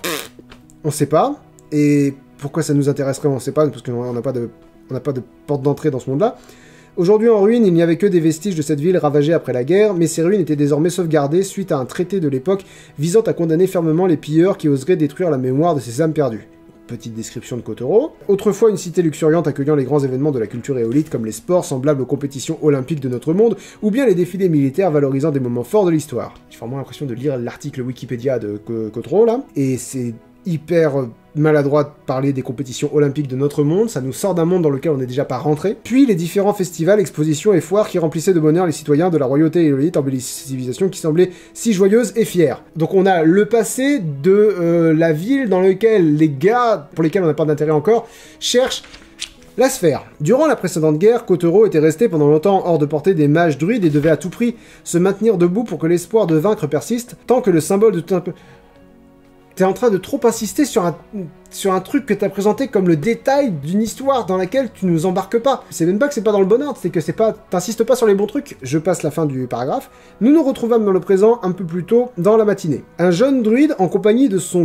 On sait pas. Et pourquoi ça nous intéresserait, on sait pas, parce qu'on n'a pas de porte d'entrée dans ce monde-là. Aujourd'hui en ruine, il n'y avait que des vestiges de cette ville ravagée après la guerre, mais ces ruines étaient désormais sauvegardées suite à un traité de l'époque visant à condamner fermement les pilleurs qui oseraient détruire la mémoire de ces âmes perdues. Petite description de Kotoro. Autrefois une cité luxuriante accueillant les grands événements de la culture éolite comme les sports semblables aux compétitions olympiques de notre monde, ou bien les défilés militaires valorisant des moments forts de l'histoire. J'ai vraiment l'impression de lire l'article Wikipédia de Kotoro là, et c'est hyper maladroit de parler des compétitions olympiques de notre monde, ça nous sort d'un monde dans lequel on n'est déjà pas rentré. Puis les différents festivals, expositions et foires qui remplissaient de bonheur les citoyens de la royauté éolite en belle civilisation qui semblait si joyeuse et fière. Donc on a le passé de la ville dans laquelle les gars, pour lesquels on n'a pas d'intérêt encore, cherchent la sphère. Durant la précédente guerre, Kotoro était resté pendant longtemps hors de portée des mages druides et devait à tout prix se maintenir debout pour que l'espoir de vaincre persiste, tant que le symbole de tout un peu... T'es en train de trop insister sur un truc que t'as présenté comme le détail d'une histoire dans laquelle tu nous embarques pas. C'est même pas que c'est pas dans le bon ordre, c'est que c'est pas... T'insistes pas sur les bons trucs. Je passe la fin du paragraphe. Nous nous retrouvâmes dans le présent un peu plus tôt dans la matinée. Un jeune druide en compagnie de son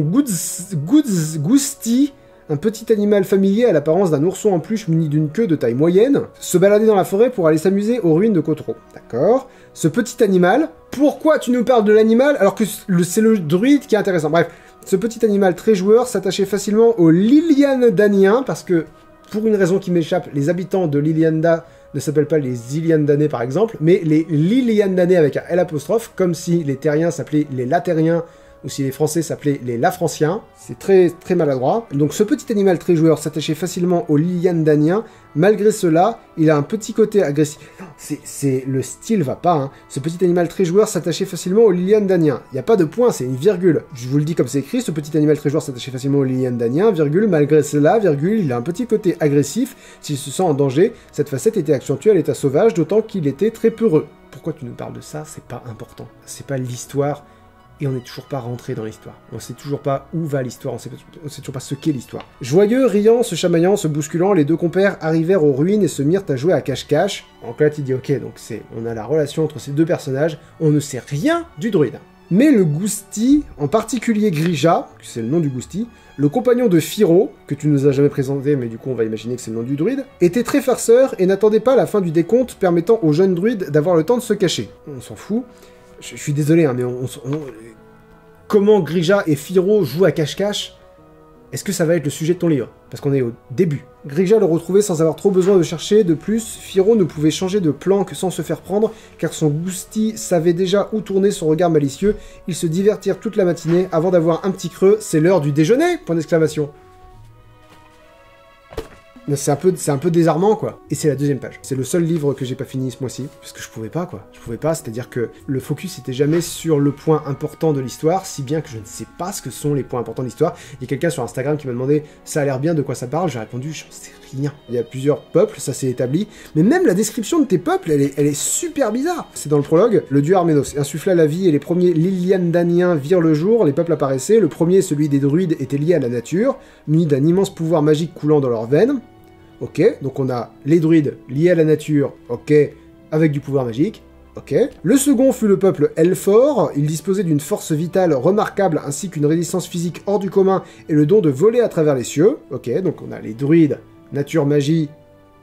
Gousti, un petit animal familier à l'apparence d'un ourson en peluche muni d'une queue de taille moyenne, se baladait dans la forêt pour aller s'amuser aux ruines de Kotoro. D'accord. Ce petit animal, pourquoi tu nous parles de l'animal alors que c'est le druide qui est intéressant? Bref, ce petit animal très joueur s'attachait facilement aux Liliandaniens, parce que, pour une raison qui m'échappe, les habitants de Lilianda ne s'appellent pas les Iliandanais par exemple, mais les Liliandanais avec un L apostrophe, comme si les Terriens s'appelaient les Latériens, ou si les Français s'appelaient les Lafranciens. C'est très, très maladroit. Donc ce petit animal très joueur s'attachait facilement aux Liliandaniens. Malgré cela, il a un petit côté agressif. Le style va pas, hein. Ce petit animal très joueur s'attachait facilement aux Liliandaniens. Il n'y a pas de point, c'est une virgule. Je vous le dis comme c'est écrit, ce petit animal très joueur s'attachait facilement aux Liliandaniens, virgule, malgré cela, virgule, il a un petit côté agressif. S'il se sent en danger, cette facette était accentuée à l'état sauvage, d'autant qu'il était très peureux. Pourquoi tu nous parles de ça? C'est pas important. C'est pas l'histoire. Et on n'est toujours pas rentré dans l'histoire. On sait toujours pas où va l'histoire, on sait toujours pas ce qu'est l'histoire. Joyeux, riant, se chamaillant, se bousculant, les deux compères arrivèrent aux ruines et se mirent à jouer à cache-cache. Donc là, tu dis, ok, donc on a la relation entre ces deux personnages, on ne sait rien du druide. Mais le Gousti, en particulier Grija, c'est le nom du Gousti, le compagnon de Firo, que tu nous as jamais présenté, mais du coup on va imaginer que c'est le nom du druide, était très farceur et n'attendait pas la fin du décompte permettant aux jeunes druides d'avoir le temps de se cacher. On s'en fout. Je suis désolé, hein, mais comment Grija et Firo jouent à cache-cache? Est-ce que ça va être le sujet de ton livre? Parce qu'on est au début. Grija le retrouvait sans avoir trop besoin de chercher. De plus, Firo ne pouvait changer de planque sans se faire prendre, car son Gousti savait déjà où tourner son regard malicieux. Ils se divertirent toute la matinée avant d'avoir un petit creux. C'est l'heure du déjeuner? Point d'exclamation. C'est un peu désarmant, quoi. Et c'est la deuxième page. C'est le seul livre que j'ai pas fini ce mois-ci, parce que je pouvais pas, quoi. Je pouvais pas, c'est-à-dire que le focus était jamais sur le point important de l'histoire, si bien que je ne sais pas ce que sont les points importants de l'histoire. Il y a quelqu'un sur Instagram qui m'a demandé « ça a l'air bien, de quoi ça parle ?» J'ai répondu « j'en sais rien ». Il y a plusieurs peuples, ça s'est établi, mais même la description de tes peuples, elle est super bizarre. C'est dans le prologue, le dieu Arménos insuffla la vie et les premiers Liliandaniens virent le jour, les peuples apparaissaient, le premier, celui des druides, était lié à la nature, muni d'un immense pouvoir magique coulant dans leurs veines. Ok, donc on a les druides liés à la nature, ok, avec du pouvoir magique, ok. Le second fut le peuple Elfor, il disposait d'une force vitale remarquable ainsi qu'une résistance physique hors du commun et le don de voler à travers les cieux, ok, donc on a les druides, nature, magie,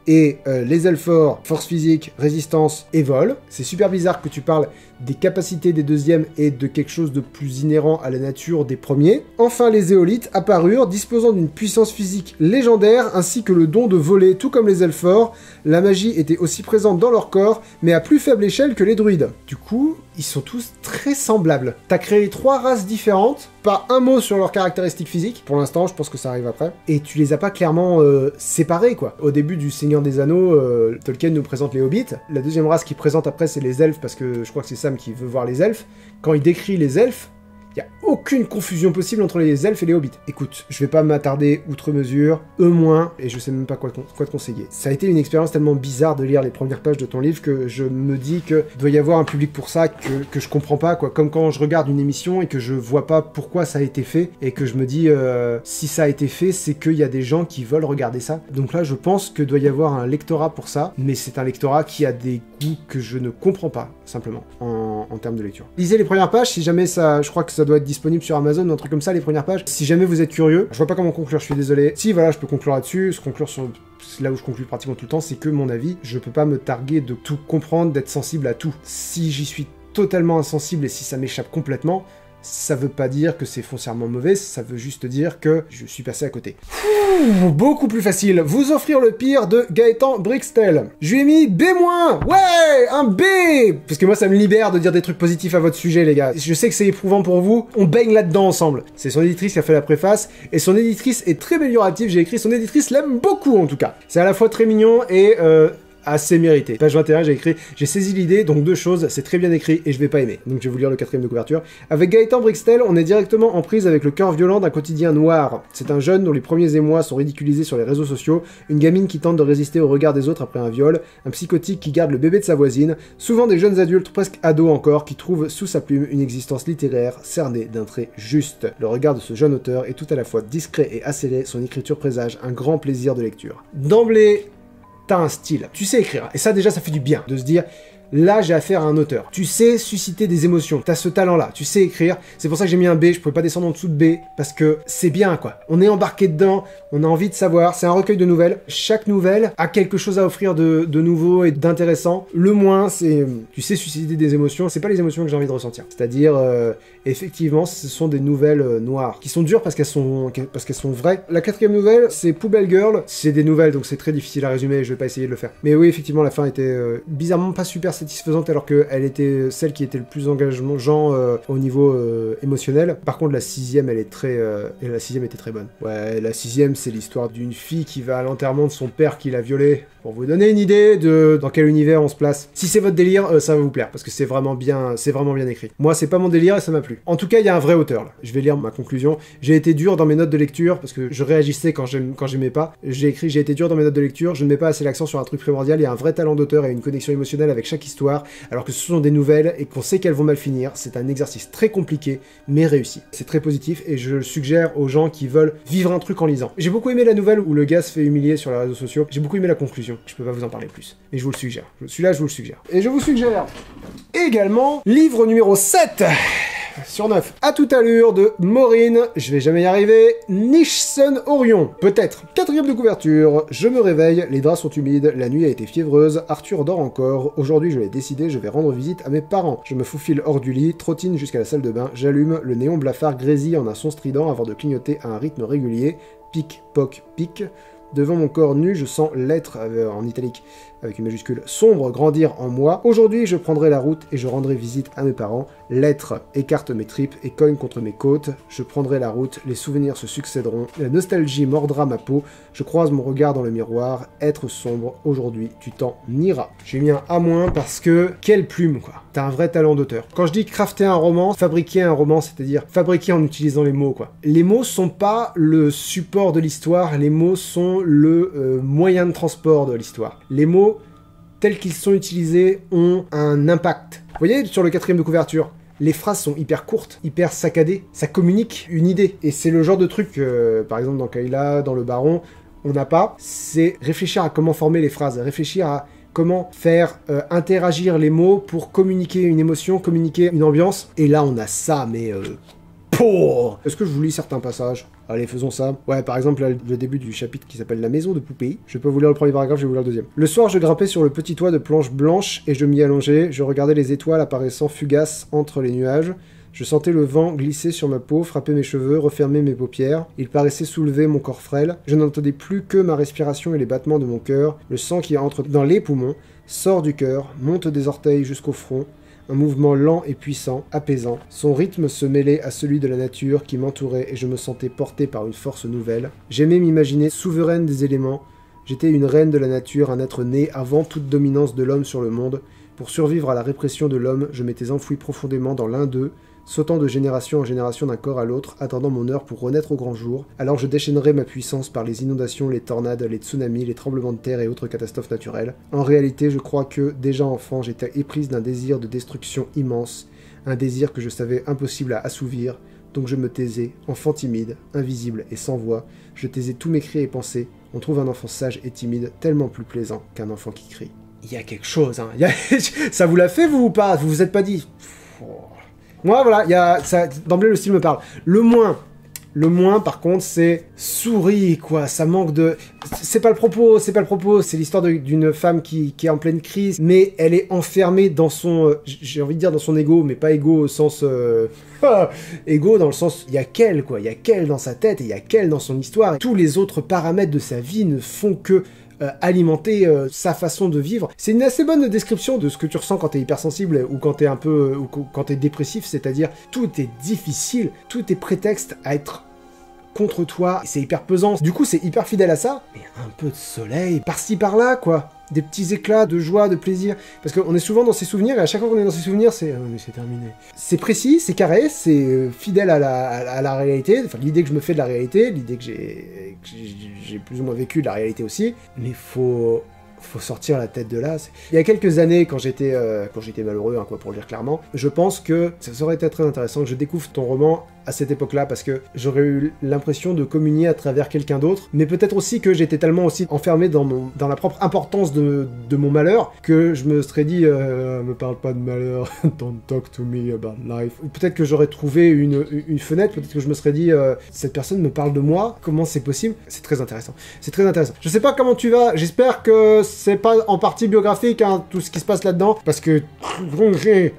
et les Elfor, force physique, résistance et vol. C'est super bizarre que tu parles des capacités des deuxièmes et de quelque chose de plus inhérent à la nature des premiers. Enfin, les Éolites apparurent, disposant d'une puissance physique légendaire, ainsi que le don de voler, tout comme les Elfor. La magie était aussi présente dans leur corps, mais à plus faible échelle que les druides. Du coup, ils sont tous très semblables. T'as créé 3 races différentes, pas un mot sur leurs caractéristiques physiques, pour l'instant, je pense que ça arrive après, et tu les as pas clairement séparés, quoi. Au début du Seigneur des Anneaux, Tolkien nous présente les hobbits, la deuxième race qu'il présente après, c'est les elfes, parce que je crois que c'est Sam qui veut voir les elfes. Quand il décrit les elfes, il n'y a aucune confusion possible entre les elfes et les hobbits. Écoute, je vais pas m'attarder outre mesure, eux moins, et je sais même pas quoi te conseiller. Ça a été une expérience tellement bizarre de lire les premières pages de ton livre que je me dis que doit y avoir un public pour ça que je comprends pas, quoi. Comme quand je regarde une émission et que je vois pas pourquoi ça a été fait, et que je me dis, si ça a été fait, c'est qu'il y a des gens qui veulent regarder ça. Donc là, je pense que doit y avoir un lectorat pour ça, mais c'est un lectorat qui a des goûts que je ne comprends pas, simplement, en termes de lecture. Lisez les premières pages, si jamais ça, je crois que ça doit être disponible sur Amazon ou un truc comme ça, les premières pages. Si jamais vous êtes curieux, je vois pas comment conclure, je suis désolé. Si, voilà, je peux conclure là-dessus, là où je conclue pratiquement tout le temps, c'est que mon avis, je peux pas me targuer de tout comprendre, d'être sensible à tout. Si j'y suis totalement insensible et si ça m'échappe complètement, ça veut pas dire que c'est foncièrement mauvais, ça veut juste dire que je suis passé à côté. Beaucoup plus facile, vous offrir le pire de Gaëtan Brixtel. Je lui ai mis B-, ouais, un B, parce que moi ça me libère de dire des trucs positifs à votre sujet, les gars. Je sais que c'est éprouvant pour vous, on baigne là-dedans ensemble. C'est son éditrice qui a fait la préface, et son éditrice est très améliorative, j'ai écrit son éditrice l'aime beaucoup en tout cas. C'est à la fois très mignon et assez mérité. Page 21, j'ai saisi l'idée, donc 2 choses, c'est très bien écrit et je vais pas aimer. Donc je vais vous lire le 4e de couverture. Avec Gaëtan Brixtel, on est directement en prise avec le cœur violent d'un quotidien noir. C'est un jeune dont les premiers émois sont ridiculisés sur les réseaux sociaux, une gamine qui tente de résister au regard des autres après un viol, un psychotique qui garde le bébé de sa voisine, souvent des jeunes adultes, presque ados encore, qui trouvent sous sa plume une existence littéraire cernée d'un trait juste. Le regard de ce jeune auteur est tout à la fois discret et acéré, son écriture présage un grand plaisir de lecture. D'emblée, t'as un style, tu sais écrire, et ça déjà ça fait du bien, de se dire, là j'ai affaire à un auteur, tu sais susciter des émotions, t'as ce talent-là, tu sais écrire, c'est pour ça que j'ai mis un B, je pouvais pas descendre en dessous de B, parce que c'est bien quoi, on est embarqué dedans, on a envie de savoir, c'est un recueil de nouvelles, chaque nouvelle a quelque chose à offrir de nouveau et d'intéressant, le moins c'est, tu sais susciter des émotions, c'est pas les émotions que j'ai envie de ressentir, c'est-à-dire, effectivement, ce sont des nouvelles noires, qui sont dures parce qu'elles sont vraies. La 4e nouvelle, c'est Poubelle Girl, c'est des nouvelles, donc c'est très difficile à résumer, je vais pas essayer de le faire. Mais oui, effectivement, la fin était bizarrement pas super satisfaisante, alors qu'elle était celle qui était le plus engageant au niveau émotionnel. Par contre, la 6e, elle est très... la 6e était très bonne. Ouais, la 6e, c'est l'histoire d'une fille qui va à l'enterrement de son père qui l'a violée. Pour vous donner une idée de dans quel univers on se place. Si c'est votre délire, ça va vous plaire, parce que c'est vraiment bien écrit. Moi, c'est pas mon délire et ça m'a plu. En tout cas, il y a un vrai auteur, là. Je vais lire ma conclusion. J'ai été dur dans mes notes de lecture, parce que je réagissais quand j'aimais pas. J'ai écrit, j'ai été dur dans mes notes de lecture, je ne mets pas assez l'accent sur un truc primordial, il y a un vrai talent d'auteur et une connexion émotionnelle avec chaque histoire, alors que ce sont des nouvelles et qu'on sait qu'elles vont mal finir. C'est un exercice très compliqué, mais réussi. C'est très positif, et je le suggère aux gens qui veulent vivre un truc en lisant. J'ai beaucoup aimé la nouvelle où le gars se fait humilier sur les réseaux sociaux. J'ai beaucoup aimé la conclusion. Je peux pas vous en parler plus, mais je vous le suggère. Celui-là, je vous le suggère. Et je vous suggère également livre numéro 7 sur 9. À toute allure de Maureen, je vais jamais y arriver, Nishsun Orion, peut-être. 4e de couverture, je me réveille, les draps sont humides, la nuit a été fiévreuse, Arthur dort encore, aujourd'hui je l'ai décidé, je vais rendre visite à mes parents. Je me faufile hors du lit, trottine jusqu'à la salle de bain, j'allume, le néon blafard grésille en un son strident avant de clignoter à un rythme régulier, pic, poc, pic. Devant mon corps nu, je sens l'être, en italique, avec une majuscule, sombre grandir en moi. Aujourd'hui, je prendrai la route et je rendrai visite à mes parents. L'être écarte mes tripes et cogne contre mes côtes. Je prendrai la route, les souvenirs se succéderont, la nostalgie mordra ma peau. Je croise mon regard dans le miroir. Être sombre, aujourd'hui, tu t'en iras. J'ai mis un A- parce que, quelle plume, quoi. T'as un vrai talent d'auteur. Quand je dis crafter un roman, fabriquer un roman, c'est-à-dire fabriquer en utilisant les mots, quoi. Les mots sont pas le support de l'histoire, les mots sont le moyen de transport de l'histoire. Les mots, tels qu'ils sont utilisés, ont un impact. Vous voyez, sur le 4e de couverture, les phrases sont hyper courtes, hyper saccadées, ça communique une idée. Et c'est le genre de truc que, par exemple, dans Kayla, dans Le Baron, on n'a pas. C'est réfléchir à comment former les phrases, réfléchir à comment faire interagir les mots pour communiquer une émotion, communiquer une ambiance. Et là, on a ça, mais... Est-ce que je vous lis certains passages? Allez, faisons ça. Ouais, par exemple, là, le début du chapitre qui s'appelle La maison de poupée. Je peux vous lire le premier paragraphe, je vais vous lire le deuxième. Le soir, je grimpais sur le petit toit de planches blanches et je m'y allongeais. Je regardais les étoiles apparaissant fugaces entre les nuages. Je sentais le vent glisser sur ma peau, frapper mes cheveux, refermer mes paupières. Il paraissait soulever mon corps frêle. Je n'entendais plus que ma respiration et les battements de mon cœur. Le sang qui entre dans les poumons, sort du cœur, monte des orteils jusqu'au front. Un mouvement lent et puissant, apaisant. Son rythme se mêlait à celui de la nature qui m'entourait et je me sentais porté par une force nouvelle. J'aimais m'imaginer souveraine des éléments. J'étais une reine de la nature, un être né avant toute dominance de l'homme sur le monde. Pour survivre à la répression de l'homme, je m'étais enfoui profondément dans l'un d'eux, sautant de génération en génération d'un corps à l'autre, attendant mon heure pour renaître au grand jour. Alors je déchaînerai ma puissance par les inondations, les tornades, les tsunamis, les tremblements de terre et autres catastrophes naturelles. En réalité, je crois que, déjà enfant, j'étais éprise d'un désir de destruction immense, un désir que je savais impossible à assouvir, donc je me taisais, enfant timide, invisible et sans voix, je taisais tous mes cris et pensées. On trouve un enfant sage et timide tellement plus plaisant qu'un enfant qui crie. Il y a quelque chose, hein. Ça vous l'a fait, vous, ou pas? Vous vous êtes pas dit... Moi, voilà, d'emblée, le style me parle. Le moins, par contre, c'est souris, quoi. Ça manque de... C'est pas le propos. C'est l'histoire d'une femme qui est en pleine crise, mais elle est enfermée dans son... j'ai envie de dire dans son ego, mais pas ego au sens... ego dans le sens... Il y a qu'elle, quoi. Il y a qu'elle dans sa tête et il y a qu'elle dans son histoire. Et tous les autres paramètres de sa vie ne font que... alimenter sa façon de vivre. C'est une assez bonne description de ce que tu ressens quand t'es hypersensible ou quand t'es un peu... ou quand t'es dépressif, c'est-à-dire tout est difficile, tout est prétexte à être contre toi, c'est hyper pesant. Du coup, c'est hyper fidèle à ça, mais un peu de soleil, par-ci par-là, quoi. Des petits éclats de joie, de plaisir. Parce qu'on est souvent dans ses souvenirs, et à chaque fois qu'on est dans ses souvenirs, c'est mais c'est terminé. C'est précis, c'est carré, c'est fidèle à la réalité, enfin l'idée que je me fais de la réalité, l'idée que j'ai plus ou moins vécu de la réalité aussi, mais faut sortir la tête de là. Il y a quelques années, quand j'étais malheureux, hein, quoi, pour le dire clairement, je pense que ça aurait été très intéressant que je découvre ton roman à cette époque-là, parce que j'aurais eu l'impression de communier à travers quelqu'un d'autre, mais peut-être aussi que j'étais tellement aussi enfermé dans la propre importance de mon malheur, que je me serais dit, me parle pas de malheur, don't talk to me about life. Ou peut-être que j'aurais trouvé une fenêtre, peut-être que je me serais dit, cette personne me parle de moi, comment c'est possible? C'est très intéressant. C'est très intéressant. Je sais pas comment tu vas, j'espère que c'est pas en partie biographique, hein, tout ce qui se passe là-dedans, parce que...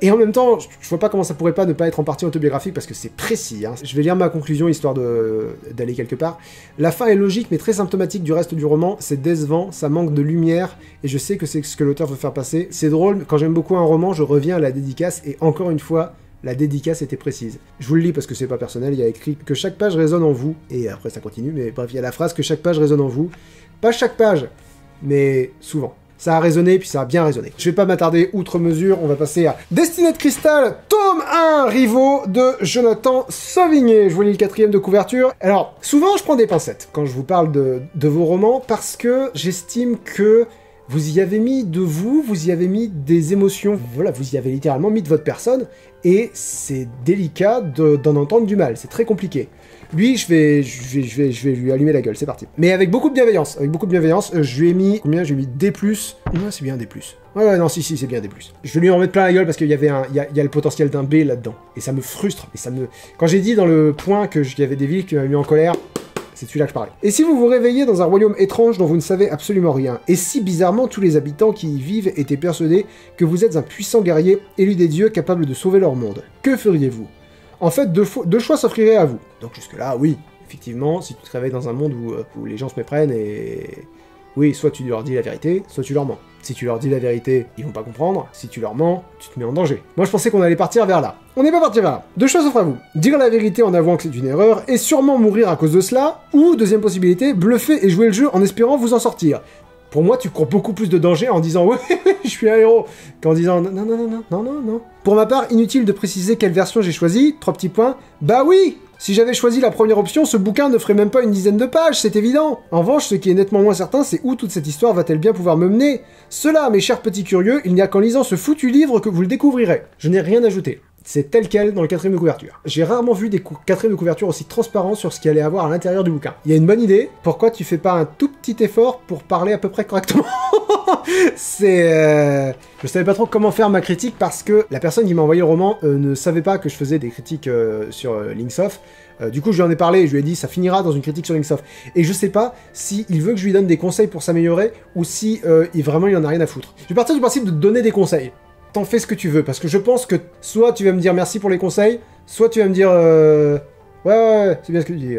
Et en même temps, je vois pas comment ça pourrait pas ne pas être en partie autobiographique, parce que c'est précis. Hein. Je vais lire ma conclusion, histoire d'aller quelque part. La fin est logique, mais très symptomatique du reste du roman. C'est décevant, ça manque de lumière, et je sais que c'est ce que l'auteur veut faire passer. C'est drôle, quand j'aime beaucoup un roman, je reviens à la dédicace, et encore une fois, la dédicace était précise. Je vous le lis parce que c'est pas personnel, il y a écrit que chaque page résonne en vous, et après ça continue, mais bref, il y a la phrase que chaque page résonne en vous. Pas chaque page, mais souvent. Ça a résonné, puis ça a bien résonné. Je vais pas m'attarder outre mesure, on va passer à Destinée de Cristal, tome 1, Rivaux, de Jonathan Sauvigné. Je vous lis le 4e de couverture. Alors, souvent je prends des pincettes quand je vous parle de vos romans, parce que j'estime que vous y avez mis de vous y avez mis des émotions, voilà, vous y avez littéralement mis de votre personne, et c'est délicat d'en entendre du mal, c'est très compliqué. Lui, je vais lui allumer la gueule, c'est parti. Mais avec beaucoup de bienveillance, je lui ai mis... Combien? Je lui ai mis D+. Ouais, c'est bien D+. Ouais, non, si, c'est bien D+. Je vais lui en mettre plein la gueule parce qu'il y avait il y a le potentiel d'un B là-dedans. Et ça me frustre, et ça me... Quand j'ai dit dans le point qu'il y avait des villes qui m'avaient mis en colère, c'est celui-là que je parlais. Et si vous vous réveillez dans un royaume étrange dont vous ne savez absolument rien, et si bizarrement tous les habitants qui y vivent étaient persuadés que vous êtes un puissant guerrier élu des dieux capable de sauver leur monde, que feriez-vous? En fait, deux choix s'offriraient à vous. Donc jusque-là, oui, effectivement, si tu te réveilles dans un monde où les gens se méprennent et... Oui, soit tu leur dis la vérité, soit tu leur mens. Si tu leur dis la vérité, ils vont pas comprendre. Si tu leur mens, tu te mets en danger. Moi, je pensais qu'on allait partir vers là. On n'est pas parti vers là. Deux choses s'offrent à vous. Dire la vérité en avouant que c'est une erreur, et sûrement mourir à cause de cela, ou, deuxième possibilité, bluffer et jouer le jeu en espérant vous en sortir. Pour moi, tu cours beaucoup plus de danger en disant « Ouais, je suis un héros » qu'en disant « Non, non, non, non, non, non, non ». Pour ma part, inutile de préciser quelle version j'ai choisi, 3 petits points. Bah oui! Si j'avais choisi la première option, ce bouquin ne ferait même pas une dizaine de pages, c'est évident. En revanche, ce qui est nettement moins certain, c'est où toute cette histoire va-t-elle bien pouvoir me mener. Cela, mes chers petits curieux, il n'y a qu'en lisant ce foutu livre que vous le découvrirez. Je n'ai rien ajouté. C'est tel quel dans le 4ème de couverture. J'ai rarement vu des 4ème de couverture aussi transparents sur ce qu'il allait avoir à l'intérieur du bouquin. Il y a une bonne idée, pourquoi tu fais pas un tout petit effort pour parler à peu près correctement? C'est... Je savais pas trop comment faire ma critique parce que la personne qui m'a envoyé le roman ne savait pas que je faisais des critiques sur Linksoft. Du coup, je lui en ai parlé et je lui ai dit ça finira dans une critique sur Linksoft. Et je sais pas si il veut que je lui donne des conseils pour s'améliorer ou si vraiment il en a rien à foutre. Je vais partir du principe de te donner des conseils. T'en fais ce que tu veux, parce que je pense que soit tu vas me dire merci pour les conseils, soit tu vas me dire ouais, c'est bien ce que tu dis.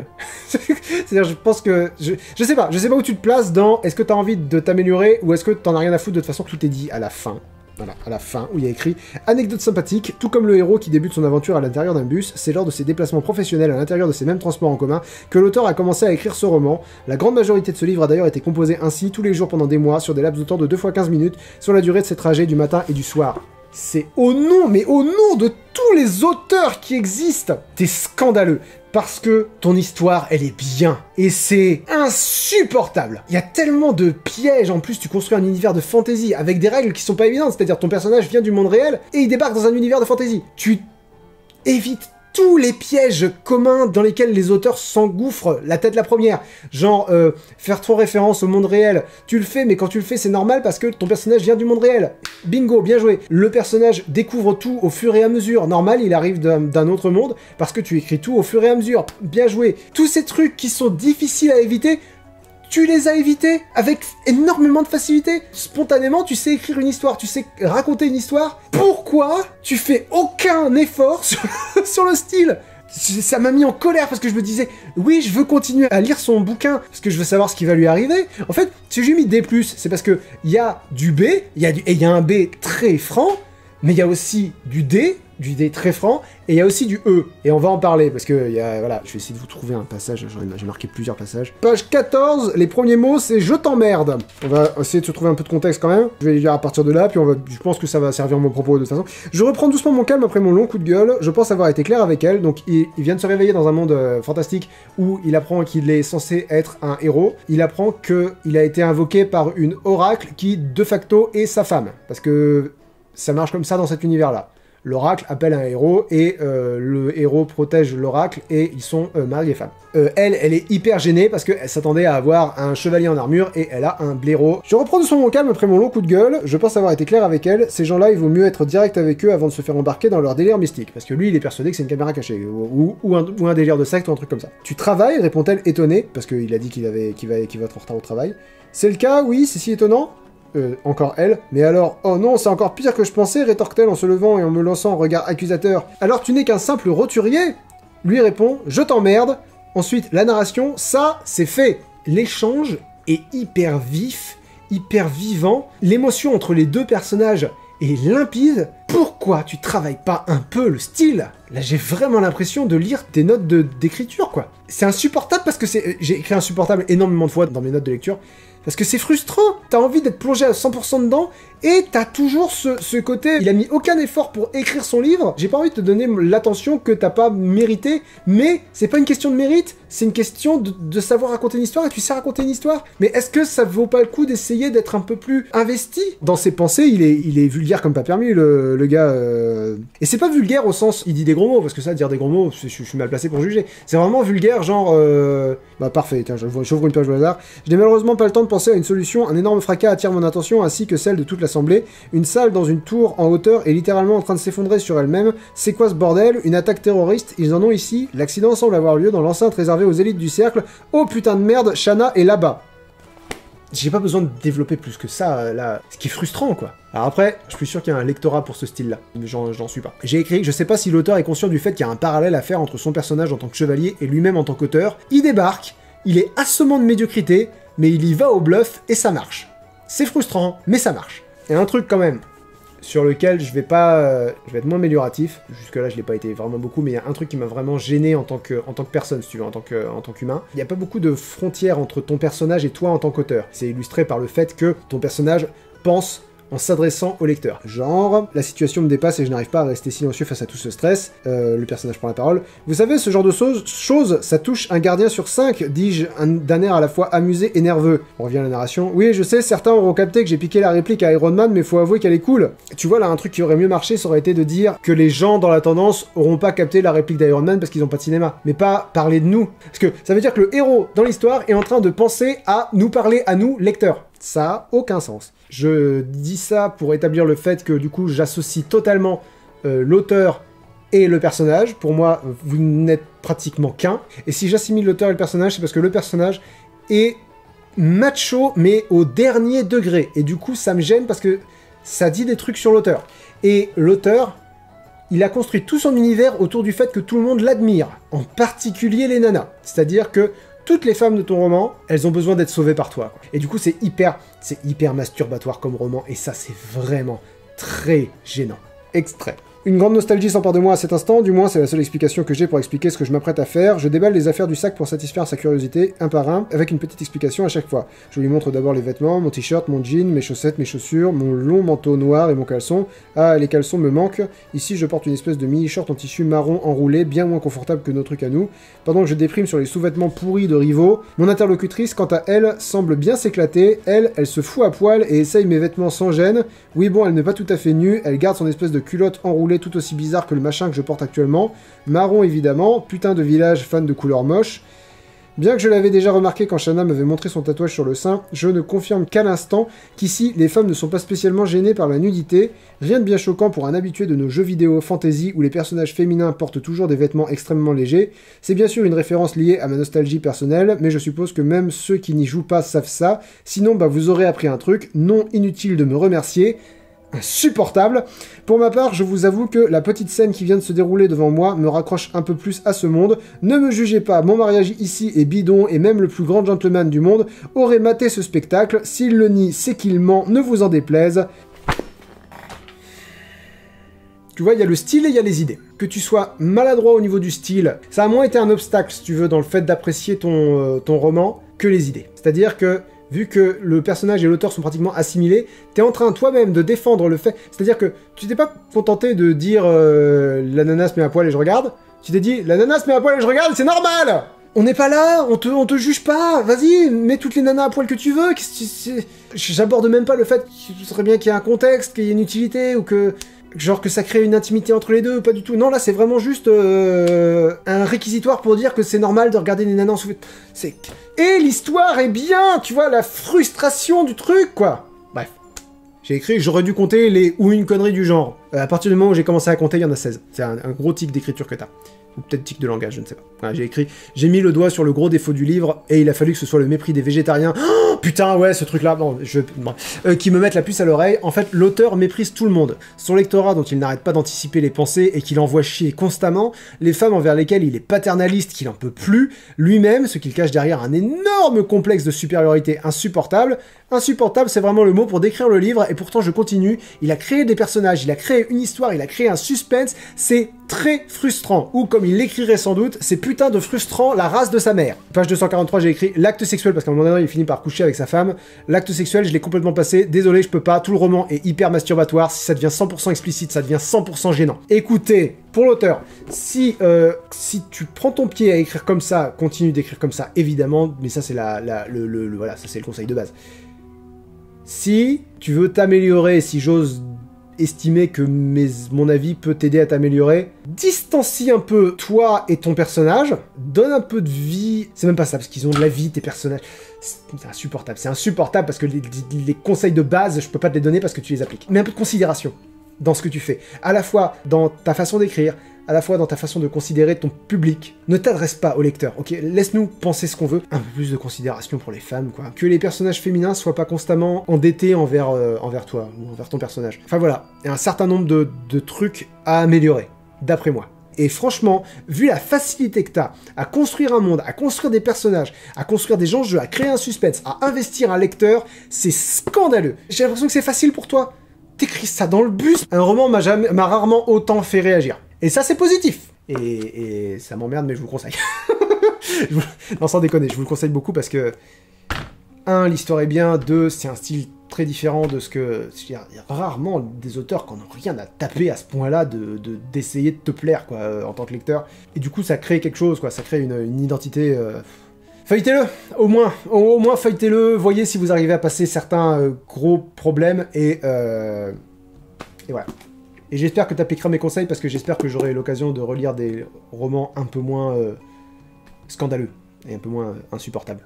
C'est-à-dire, je pense que... Je sais pas où tu te places dans est-ce que t'as envie de t'améliorer ou est-ce que t'en as rien à foutre, de toute façon tout est dit à la fin. Voilà, à la fin, où il y a écrit « Anecdote sympathique, tout comme le héros qui débute son aventure à l'intérieur d'un bus, c'est lors de ses déplacements professionnels à l'intérieur de ces mêmes transports en commun que l'auteur a commencé à écrire ce roman. La grande majorité de ce livre a d'ailleurs été composée ainsi tous les jours pendant des mois, sur des laps de temps de 2 fois 15 minutes, sur la durée de ses trajets du matin et du soir. » C'est au nom, mais au nom de tous les auteurs qui existent. T'es scandaleux. Parce que ton histoire, elle est bien. Et c'est insupportable. Il y a tellement de pièges. En plus, tu construis un univers de fantasy avec des règles qui sont pas évidentes. C'est-à-dire, ton personnage vient du monde réel et il débarque dans un univers de fantasy. Tu évites tous les pièges communs dans lesquels les auteurs s'engouffrent, la tête la première. Genre, faire trop référence au monde réel. Tu le fais, mais quand tu le fais, c'est normal parce que ton personnage vient du monde réel. Bingo, bien joué. Le personnage découvre tout au fur et à mesure. Normal, il arrive d'un autre monde parce que tu écris tout au fur et à mesure. Bien joué. Tous ces trucs qui sont difficiles à éviter, tu les as évités avec énormément de facilité. Spontanément, tu sais écrire une histoire, tu sais raconter une histoire. Pourquoi tu fais aucun effort sur le style? Ça m'a mis en colère parce que je me disais, oui, je veux continuer à lire son bouquin parce que je veux savoir ce qui va lui arriver. En fait, si j'ai mis D+, c'est parce que il y a du B, et il y a un B très franc, mais il y a aussi du D très franc, et il y a aussi du E. Et on va en parler, parce que, voilà, je vais essayer de vous trouver un passage, j'ai marqué plusieurs passages. Page 14, les premiers mots, c'est « je t'emmerde ». On va essayer de se trouver un peu de contexte quand même. Je vais lire à partir de là, puis je pense que ça va servir mon propos de toute façon. Je reprends doucement mon calme après mon long coup de gueule. Je pense avoir été clair avec elle. Donc, il vient de se réveiller dans un monde fantastique où il apprend qu'il est censé être un héros. Il apprend qu'il a été invoqué par une oracle qui, de facto, est sa femme. Parce que ça marche comme ça dans cet univers-là. L'oracle appelle un héros et le héros protège l'oracle et ils sont mari et femme. Elle est hyper gênée parce qu'elle s'attendait à avoir un chevalier en armure et elle a un blaireau. Je reprends doucement mon calme après mon long coup de gueule. Je pense avoir été clair avec elle. Ces gens-là, il vaut mieux être direct avec eux avant de se faire embarquer dans leur délire mystique. Parce que lui, il est persuadé que c'est une caméra cachée ou un délire de secte ou un truc comme ça. Tu travailles, répond-elle étonnée, parce qu'il a dit qu'il va être en retard au travail. C'est le cas, oui, c'est si étonnant. Encore elle. Mais alors, oh non, c'est encore pire que je pensais, rétorque-t-elle en se levant et en me lançant un regard accusateur. Alors tu n'es qu'un simple roturier? Lui répond, je t'emmerde. Ensuite, la narration, ça, c'est fait. L'échange est hyper vif, hyper vivant. L'émotion entre les deux personnages est limpide. Pourquoi tu travailles pas un peu le style? Là, j'ai vraiment l'impression de lire tes notes d'écriture, quoi. C'est insupportable parce que j'ai écrit insupportable énormément de fois dans mes notes de lecture. Parce que c'est frustrant, t'as envie d'être plongé à 100% dedans, et t'as toujours ce côté, il a mis aucun effort pour écrire son livre, j'ai pas envie de te donner l'attention que t'as pas mérité, mais c'est pas une question de mérite, c'est une question de savoir raconter une histoire, et tu sais raconter une histoire. Mais est-ce que ça vaut pas le coup d'essayer d'être un peu plus investi dans ses pensées? Il est vulgaire comme pas permis, le gars, Et c'est pas vulgaire au sens, il dit des gros mots, parce que ça, dire des gros mots, je suis mal placé pour juger. C'est vraiment vulgaire, genre, bah parfait, tiens, j'ouvre une page au hasard. Je n'ai malheureusement pas le temps de penser à une solution, un énorme fracas attire mon attention ainsi que celle de toute l'assemblée. Une salle dans une tour en hauteur est littéralement en train de s'effondrer sur elle-même. C'est quoi ce bordel? Une attaque terroriste? Ils en ont ici. L'accident semble avoir lieu dans l'enceinte réservée aux élites du cercle. Oh putain de merde, Shanna est là-bas. J'ai pas besoin de développer plus que ça, là. Ce qui est frustrant, quoi. Alors après, je suis sûr qu'il y a un lectorat pour ce style-là, mais j'en suis pas. J'ai écrit, je sais pas si l'auteur est conscient du fait qu'il y a un parallèle à faire entre son personnage en tant que chevalier et lui-même en tant qu'auteur. Il débarque, il est assommant de médiocrité, mais il y va au bluff et ça marche. C'est frustrant, mais ça marche. Et un truc quand même, sur lequel je vais être moins amélioratif, jusque-là je l'ai pas été vraiment beaucoup, mais il y a un truc qui m'a vraiment gêné en tant que personne, si tu veux, en tant qu'humain. Il n'y a pas beaucoup de frontières entre ton personnage et toi en tant qu'auteur. C'est illustré par le fait que ton personnage pense en s'adressant au lecteur. Genre, la situation me dépasse et je n'arrive pas à rester silencieux face à tout ce stress. Le personnage prend la parole. Vous savez, ce genre de choses, ça touche un gardien sur 5, dis-je d'un air à la fois amusé et nerveux. On revient à la narration. Oui, je sais, certains auront capté que j'ai piqué la réplique à Iron Man, mais faut avouer qu'elle est cool. Tu vois, là, un truc qui aurait mieux marché, ça aurait été de dire que les gens dans la tendance auront pas capté la réplique d'Iron Man parce qu'ils ont pas de cinéma. Mais pas parler de nous. Parce que ça veut dire que le héros dans l'histoire est en train de penser à nous parler à nous, lecteurs. Ça a aucun sens. Je dis ça pour établir le fait que du coup j'associe totalement l'auteur et le personnage. Pour moi, vous n'êtes pratiquement qu'un. Et si j'assimile l'auteur et le personnage, c'est parce que le personnage est macho, mais au dernier degré. Et du coup, ça me gêne parce que ça dit des trucs sur l'auteur. Et l'auteur, il a construit tout son univers autour du fait que tout le monde l'admire. En particulier les nanas. C'est-à-dire que toutes les femmes de ton roman, elles ont besoin d'être sauvées par toi. Et du coup, c'est hyper masturbatoire comme roman, et ça, c'est vraiment très gênant. Extrait. Une grande nostalgie s'empare de moi à cet instant, du moins c'est la seule explication que j'ai pour expliquer ce que je m'apprête à faire. Je déballe les affaires du sac pour satisfaire sa curiosité, un par un, avec une petite explication à chaque fois. Je lui montre d'abord les vêtements, mon t-shirt, mon jean, mes chaussettes, mes chaussures, mon long manteau noir et mon caleçon. Ah, les caleçons me manquent. Ici, je porte une espèce de mini-short en tissu marron enroulé, bien moins confortable que nos trucs à nous. Pendant que je déprime sur les sous-vêtements pourris de rivaux, mon interlocutrice, quant à elle, semble bien s'éclater. Elle se fout à poil et essaye mes vêtements sans gêne. Oui, bon, elle n'est pas tout à fait nue, elle garde son espèce de culotte enroulée tout aussi bizarre que le machin que je porte actuellement. Marron évidemment, putain de village fan de couleurs moches. Bien que je l'avais déjà remarqué quand Shanna m'avait montré son tatouage sur le sein, je ne confirme qu'à l'instant qu'ici, les femmes ne sont pas spécialement gênées par la nudité. Rien de bien choquant pour un habitué de nos jeux vidéo fantasy où les personnages féminins portent toujours des vêtements extrêmement légers. C'est bien sûr une référence liée à ma nostalgie personnelle, mais je suppose que même ceux qui n'y jouent pas savent ça. Sinon, bah vous aurez appris un truc, non inutile de me remercier. Insupportable. Pour ma part, je vous avoue que la petite scène qui vient de se dérouler devant moi me raccroche un peu plus à ce monde. Ne me jugez pas, mon mariage ici est bidon et même le plus grand gentleman du monde aurait maté ce spectacle. S'il le nie, c'est qu'il ment, ne vous en déplaise. Tu vois, il y a le style et il y a les idées. Que tu sois maladroit au niveau du style, ça a moins été un obstacle, si tu veux, dans le fait d'apprécier ton roman, que les idées. C'est-à-dire que vu que le personnage et l'auteur sont pratiquement assimilés, t'es en train toi-même de défendre le fait... C'est-à-dire que tu t'es pas contenté de dire la nana se met à poil et je regarde, tu t'es dit la nana se met à poil et je regarde, c'est normal. On n'est pas là, on te juge pas, vas-y, mets toutes les nanas à poil que tu veux, j'aborde même pas le fait qu'il serait bien qu'il y ait un contexte, qu'il y ait une utilité, ou que... Genre que ça crée une intimité entre les deux, pas du tout. Non, là, c'est vraiment juste un réquisitoire pour dire que c'est normal de regarder des nanas en sous... Et l'histoire est bien, tu vois, la frustration du truc, quoi. Bref. J'ai écrit, j'aurais dû compter les ou une connerie du genre. À partir du moment où j'ai commencé à compter, il y en a 16. C'est un gros tic d'écriture que t'as. Ou peut-être tic de langage, je ne sais pas. Voilà, j'ai écrit, j'ai mis le doigt sur le gros défaut du livre, et il a fallu que ce soit le mépris des végétariens. Oh, putain, ouais, ce truc-là, bon, qui me mettent la puce à l'oreille. En fait, l'auteur méprise tout le monde. Son lectorat, dont il n'arrête pas d'anticiper les pensées et qu'il envoie chier constamment, les femmes envers lesquelles il est paternaliste, qu'il en peut plus, lui-même, ce qu'il cache derrière un énorme complexe de supériorité insupportable. Insupportable, c'est vraiment le mot pour décrire le livre, et pourtant je continue. Il a créé des personnages, il a créé une histoire, il a créé un suspense, c'est très frustrant. Ou comme il l'écrirait sans doute, c'est putain de frustrant la race de sa mère. Page 243, j'ai écrit l'acte sexuel, parce qu'à un moment donné, il finit par coucher avec sa femme. L'acte sexuel, je l'ai complètement passé, désolé, je peux pas, tout le roman est hyper masturbatoire, si ça devient 100% explicite, ça devient 100% gênant. Écoutez, pour l'auteur, si tu prends ton pied à écrire comme ça, continue d'écrire comme ça, évidemment, mais ça c'est voilà, ça c'est le conseil de base. Si tu veux t'améliorer, si j'ose estimer que mon avis peut t'aider à t'améliorer, distancie un peu toi et ton personnage, donne un peu de vie, c'est même pas ça, parce qu'ils ont de la vie, tes personnages, c'est insupportable parce que les conseils de base, je peux pas te les donner parce que tu les appliques, mais un peu de considération dans ce que tu fais, à la fois dans ta façon d'écrire, à la fois dans ta façon de considérer ton public. Ne t'adresse pas au lecteur, ok? Laisse-nous penser ce qu'on veut. Un peu plus de considération pour les femmes, quoi. Que les personnages féminins soient pas constamment endettés envers toi, ou envers ton personnage. Enfin voilà, il y a un certain nombre de trucs à améliorer, d'après moi. Et franchement, vu la facilité que t'as à construire un monde, à construire des personnages, à construire des enjeux, à créer un suspense, à investir un lecteur, c'est scandaleux. J'ai l'impression que c'est facile pour toi. T'écris ça dans le bus. Un roman m'a rarement autant fait réagir. Et ça, c'est positif. Et ça m'emmerde, mais je vous le conseille. Non, sans déconner, je vous le conseille beaucoup parce que 1, l'histoire est bien, 2, c'est un style très différent de ce que... Il y a rarement des auteurs qui n'ont rien à taper à ce point-là d'essayer de te plaire, quoi, en tant que lecteur. Et du coup, ça crée quelque chose, quoi, ça crée une identité... Feuilletez-le, au moins feuilletez-le, voyez si vous arrivez à passer certains gros problèmes, et voilà. Et j'espère que tu appliqueras mes conseils, parce que j'espère que j'aurai l'occasion de relire des romans un peu moins scandaleux, et un peu moins insupportables.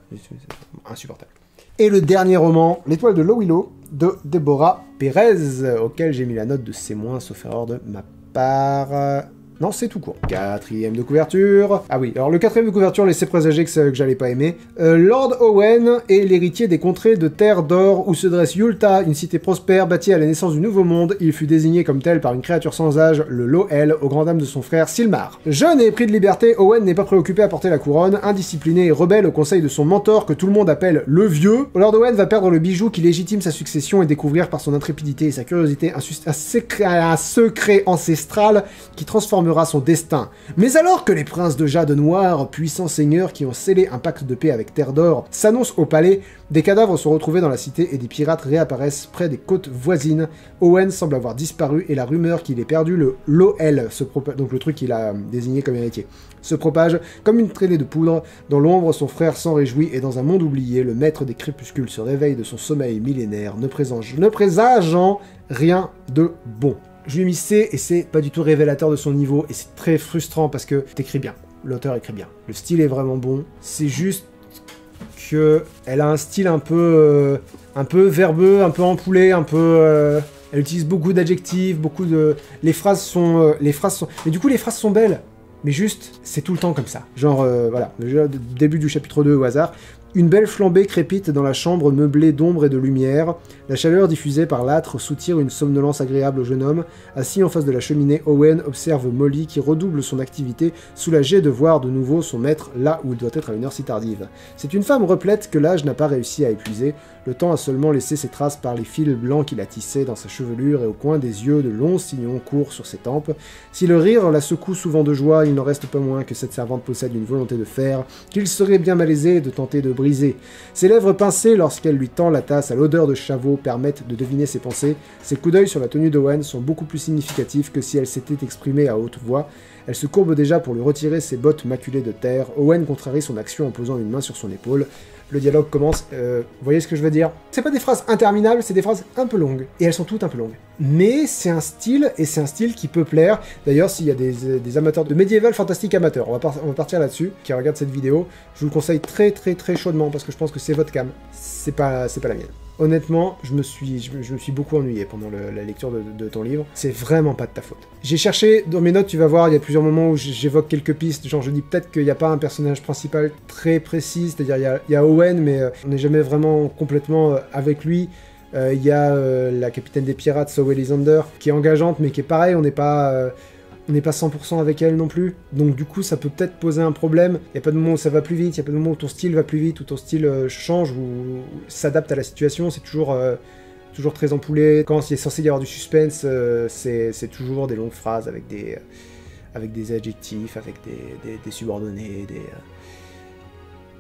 Et le dernier roman, L'étoile de Lowillow, de Deborah Pérez, auquel j'ai mis la note de C-, sauf erreur de ma part... Non, c'est tout court. 4e de couverture. Ah oui, alors le 4e de couverture laissait présager que j'allais pas aimer. Lord Owen est l'héritier des contrées de Terre d'Or où se dresse Yulta, une cité prospère bâtie à la naissance du Nouveau Monde. Il fut désigné comme tel par une créature sans âge, le Lo'el, au grand dam de son frère Silmar. Jeune et épris de liberté, Owen n'est pas préoccupé à porter la couronne. Indiscipliné et rebelle au conseil de son mentor que tout le monde appelle le Vieux, Lord Owen va perdre le bijou qui légitime sa succession et découvrir par son intrépidité et sa curiosité un secret ancestral qui transforme son destin. Mais alors que les princes de Jade Noir, puissants seigneurs qui ont scellé un pacte de paix avec Terre d'Or, s'annoncent au palais, des cadavres sont retrouvés dans la cité et des pirates réapparaissent près des côtes voisines. Owen semble avoir disparu et la rumeur qu'il ait perdu le Lo'el, donc le truc qu'il a désigné comme héritier, se propage comme une traînée de poudre. Dans l'ombre, son frère s'en réjouit et dans un monde oublié, le maître des crépuscules se réveille de son sommeil millénaire, ne présageant rien de bon. Je lui ai mis C et c'est pas du tout révélateur de son niveau et c'est très frustrant parce que t'écris bien, l'auteur écrit bien, le style est vraiment bon, c'est juste que elle a un style un peu verbeux, un peu empoulé, elle utilise beaucoup d'adjectifs, les phrases sont, mais du coup les phrases sont belles, mais juste c'est tout le temps comme ça, genre voilà, début du chapitre 2 au hasard. Une belle flambée crépite dans la chambre meublée d'ombre et de lumière. La chaleur diffusée par l'âtre soutire une somnolence agréable au jeune homme. Assis en face de la cheminée, Owen observe Molly qui redouble son activité, soulagée de voir de nouveau son maître là où il doit être à une heure si tardive. C'est une femme replète que l'âge n'a pas réussi à épuiser. Le temps a seulement laissé ses traces par les fils blancs qu'il a tissés dans sa chevelure et au coin des yeux de longs sillons courts sur ses tempes. Si le rire la secoue souvent de joie, il n'en reste pas moins que cette servante possède une volonté de fer, qu'il serait bien malaisé de tenter de briser. Ses lèvres pincées lorsqu'elle lui tend la tasse à l'odeur de Chavot permettent de deviner ses pensées. Ses coups d'œil sur la tenue d'Owen sont beaucoup plus significatifs que si elle s'était exprimée à haute voix. Elle se courbe déjà pour lui retirer ses bottes maculées de terre. Owen contrarie son action en posant une main sur son épaule. Le dialogue commence, vous voyez ce que je veux dire? C'est pas des phrases interminables, c'est des phrases un peu longues. Et elles sont toutes un peu longues. Mais c'est un style, et c'est un style qui peut plaire. D'ailleurs, s'il y a des amateurs de médiéval fantastique amateurs, on va partir là-dessus, qui regardent cette vidéo, je vous le conseille très très très chaudement, parce que je pense que c'est votre cam. C'est pas la mienne. Honnêtement, je me suis beaucoup ennuyé pendant la lecture de ton livre. C'est vraiment pas de ta faute. J'ai cherché, dans mes notes, tu vas voir, il y a plusieurs moments où j'évoque quelques pistes, genre je dis peut-être qu'il n'y a pas un personnage principal très précis, c'est-à-dire il y a Owen, mais on n'est jamais vraiment complètement avec lui. Il y a la capitaine des pirates, Zoe Lysander, qui est engageante, mais qui est pareil, on n'est pas 100% avec elle non plus, donc du coup ça peut peut-être poser un problème. Il n'y a pas de moment où ça va plus vite, il n'y a pas de moment où ton style va plus vite, où ton style change, ou s'adapte à la situation, c'est toujours très empoulé. Quand il est censé y avoir du suspense, c'est toujours des longues phrases avec des adjectifs, avec des subordonnés,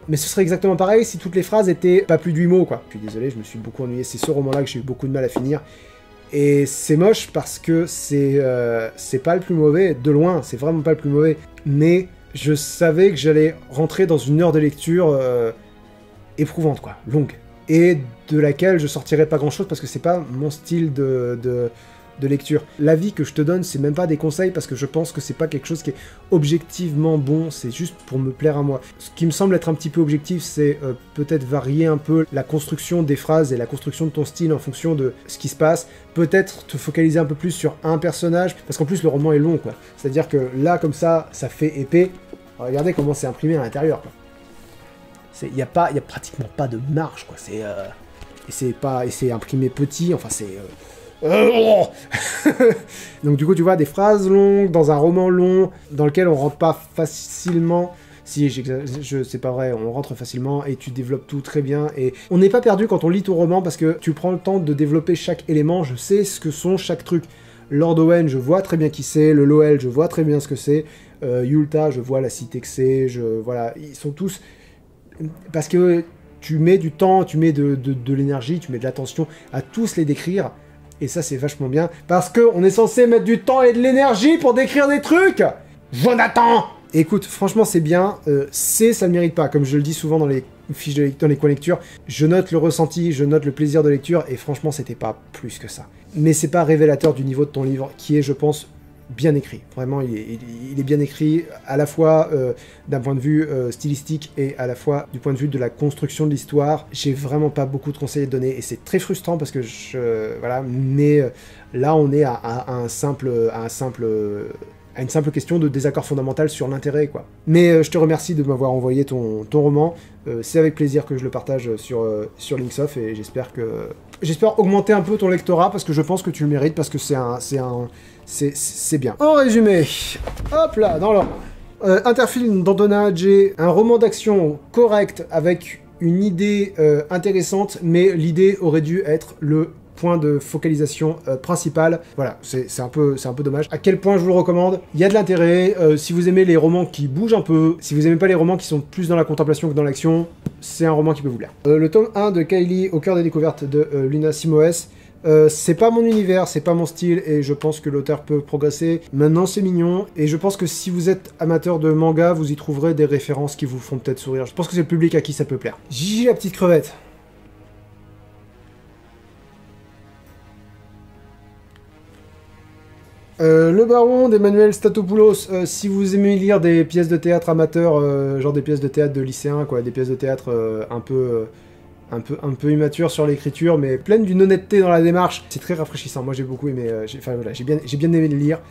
Mais ce serait exactement pareil si toutes les phrases étaient pas plus de 8 mots, quoi. Je suis désolé, je me suis beaucoup ennuyé, c'est ce roman-là que j'ai eu beaucoup de mal à finir. Et c'est moche parce que c'est pas le plus mauvais, de loin, c'est vraiment pas le plus mauvais. Mais je savais que j'allais rentrer dans une heure de lecture éprouvante, quoi, longue. Et de laquelle je sortirais pas grand-chose parce que c'est pas mon style de de lecture. L'avis que je te donne, c'est même pas des conseils parce que je pense que c'est pas quelque chose qui est objectivement bon, c'est juste pour me plaire à moi. Ce qui me semble être un petit peu objectif, c'est peut-être varier un peu la construction des phrases et la construction de ton style en fonction de ce qui se passe. Peut-être te focaliser un peu plus sur un personnage, parce qu'en plus le roman est long, quoi. C'est-à-dire que là, comme ça fait épais. Regardez comment c'est imprimé à l'intérieur, quoi. Il y a pratiquement pas de marge, quoi. Et c'est imprimé petit, enfin c'est... Donc du coup, tu vois, des phrases longues, dans un roman long, dans lequel on rentre pas facilement... Si, c'est pas vrai, on rentre facilement et tu développes tout très bien. Et on n'est pas perdu quand on lit ton roman parce que tu prends le temps de développer chaque élément, je sais ce que sont chaque truc. Lord Owen, je vois très bien qui c'est, le Loel, je vois très bien ce que c'est, Yulta, je vois la cité que c'est, voilà, ils sont tous... Parce que tu mets du temps, tu mets de l'énergie, tu mets de l'attention à tous les décrire, et ça c'est vachement bien, parce qu'on est censé mettre du temps et de l'énergie pour décrire des trucs. Jonathan! Écoute, franchement c'est bien, ça le mérite pas, comme je le dis souvent dans les fiches de lecture, dans les coins lecture, je note le ressenti, je note le plaisir de lecture, et franchement c'était pas plus que ça. Mais c'est pas révélateur du niveau de ton livre, qui est, je pense, bien écrit. Vraiment, il est bien écrit, à la fois d'un point de vue stylistique, et à la fois du point de vue de la construction de l'histoire. J'ai vraiment pas beaucoup de conseils à donner, et c'est très frustrant, parce que voilà, mais là on est à une simple question de désaccord fondamental sur l'intérêt, quoi. Mais je te remercie de m'avoir envoyé ton roman. C'est avec plaisir que je le partage sur Linksoft, et j'espère augmenter un peu ton lectorat, parce que je pense que tu le mérites, parce que c'est bien. En résumé, hop là, dans l'ordre. Interfilm d'Antona Adjé, un roman d'action correct, avec une idée intéressante, mais l'idée aurait dû être le point de focalisation principal. Voilà, c'est un peu dommage. À quel point je vous le recommande? Il y a de l'intérêt. Si vous aimez les romans qui bougent un peu, si vous aimez pas les romans qui sont plus dans la contemplation que dans l'action, c'est un roman qui peut vous plaire. Le tome 1 de Kylie, Au cœur des découvertes de Luna Simoes. C'est pas mon univers, c'est pas mon style, et je pense que l'auteur peut progresser. Maintenant, c'est mignon, et je pense que si vous êtes amateur de manga, vous y trouverez des références qui vous font peut-être sourire. Je pense que c'est le public à qui ça peut plaire. Gigi la petite crevette. Le Baron d'Emmanuel Statopoulos, si vous aimez lire des pièces de théâtre amateurs, genre des pièces de théâtre de lycéens, quoi, des pièces de théâtre un peu immatures sur l'écriture, mais pleines d'une honnêteté dans la démarche, c'est très rafraîchissant. Moi j'ai beaucoup aimé, j'ai bien aimé le lire.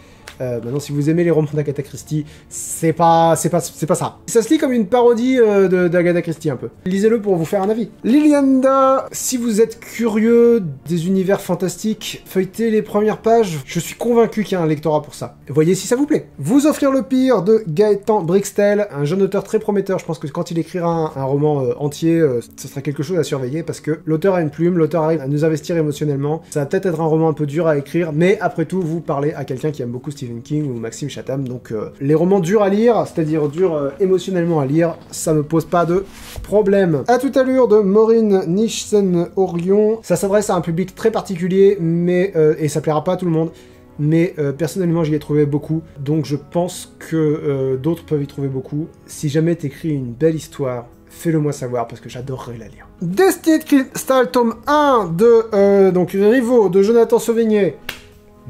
Maintenant, si vous aimez les romans d'Agatha Christie, c'est pas ça. Ça se lit comme une parodie d'Agatha Christie, un peu. Lisez-le pour vous faire un avis. Lilianda, si vous êtes curieux des univers fantastiques, feuilletez les premières pages. Je suis convaincu qu'il y a un lectorat pour ça. Voyez si ça vous plaît. Vous offrir le pire de Gaëtan Brixtel, un jeune auteur très prometteur. Je pense que quand il écrira un roman entier, ce sera quelque chose à surveiller, parce que l'auteur a une plume, l'auteur arrive à nous investir émotionnellement. Ça va peut-être être un roman un peu dur à écrire, mais après tout, vous parlez à quelqu'un qui aime beaucoup Stephen King ou Maxime Chatham, donc les romans durs à lire, c'est-à-dire durs émotionnellement à lire, ça me pose pas de problème. À toute allure de Maureen Nischsen-Orion, ça s'adresse à un public très particulier, mais et ça plaira pas à tout le monde, mais personnellement j'y ai trouvé beaucoup, donc je pense que d'autres peuvent y trouver beaucoup. Si jamais t'écris une belle histoire, fais-le moi savoir, parce que j'adorerais la lire. Destined Crystal, tome 1 de donc Rivaux de Jonathan Sauvigné.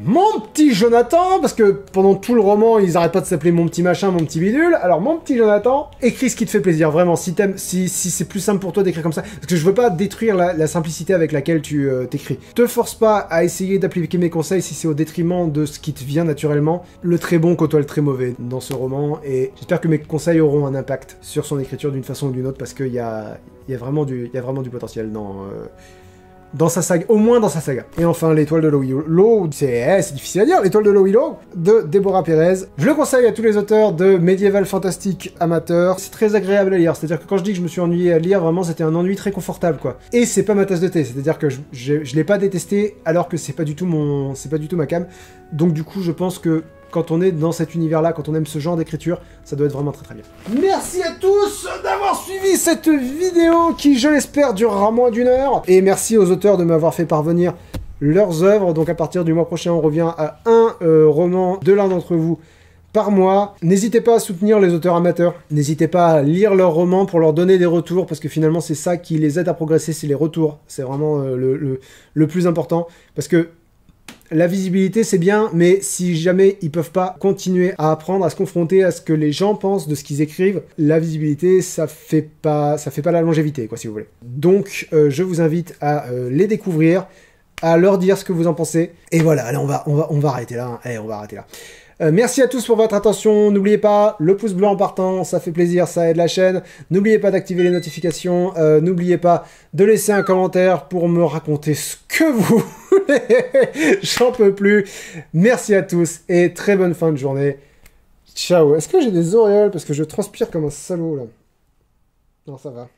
Mon petit Jonathan, parce que pendant tout le roman, ils arrêtent pas de s'appeler mon petit machin, mon petit bidule. Alors mon petit Jonathan, écris ce qui te fait plaisir, vraiment. Si c'est plus simple pour toi d'écrire comme ça, parce que je veux pas détruire la simplicité avec laquelle tu t'écris. Te force pas à essayer d'appliquer mes conseils si c'est au détriment de ce qui te vient naturellement. Le très bon côtoie le très mauvais dans ce roman, et j'espère que mes conseils auront un impact sur son écriture d'une façon ou d'une autre, parce qu'il y a vraiment du potentiel dans sa saga, au moins dans sa saga. Et enfin, l'étoile de Low, c'est difficile à dire, l'étoile de Low de Déborah Pérez. Je le conseille à tous les auteurs de médiéval fantastique amateurs. C'est très agréable à lire, c'est-à-dire que quand je dis que je me suis ennuyé à lire, vraiment c'était un ennui très confortable, quoi. Et c'est pas ma tasse de thé, c'est-à-dire que je l'ai pas détesté, alors que c'est pas du tout ma cam. Donc du coup, je pense que quand on est dans cet univers-là, quand on aime ce genre d'écriture, ça doit être vraiment très très bien. Merci à tous d'avoir suivi cette vidéo qui, je l'espère, durera moins d'1 heure. Et merci aux auteurs de m'avoir fait parvenir leurs œuvres. Donc à partir du mois prochain, on revient à un roman de l'un d'entre vous par mois. N'hésitez pas à soutenir les auteurs amateurs. N'hésitez pas à lire leurs romans pour leur donner des retours, parce que finalement, c'est ça qui les aide à progresser, c'est les retours. C'est vraiment le plus important. Parce que La visibilité, c'est bien, mais si jamais ils peuvent pas continuer à apprendre, à se confronter à ce que les gens pensent de ce qu'ils écrivent, la visibilité, ça fait pas la longévité, quoi, si vous voulez. Donc, je vous invite à les découvrir, à leur dire ce que vous en pensez. Et voilà, allez, on va arrêter là. Hein. Allez, on va arrêter là. Merci à tous pour votre attention. N'oubliez pas le pouce bleu en partant, ça fait plaisir, ça aide la chaîne. N'oubliez pas d'activer les notifications. N'oubliez pas de laisser un commentaire pour me raconter ce que vous voulez. J'en peux plus. Merci à tous et très bonne fin de journée. Ciao. Est-ce que j'ai des auréoles parce que je transpire comme un salaud là? Non, ça va.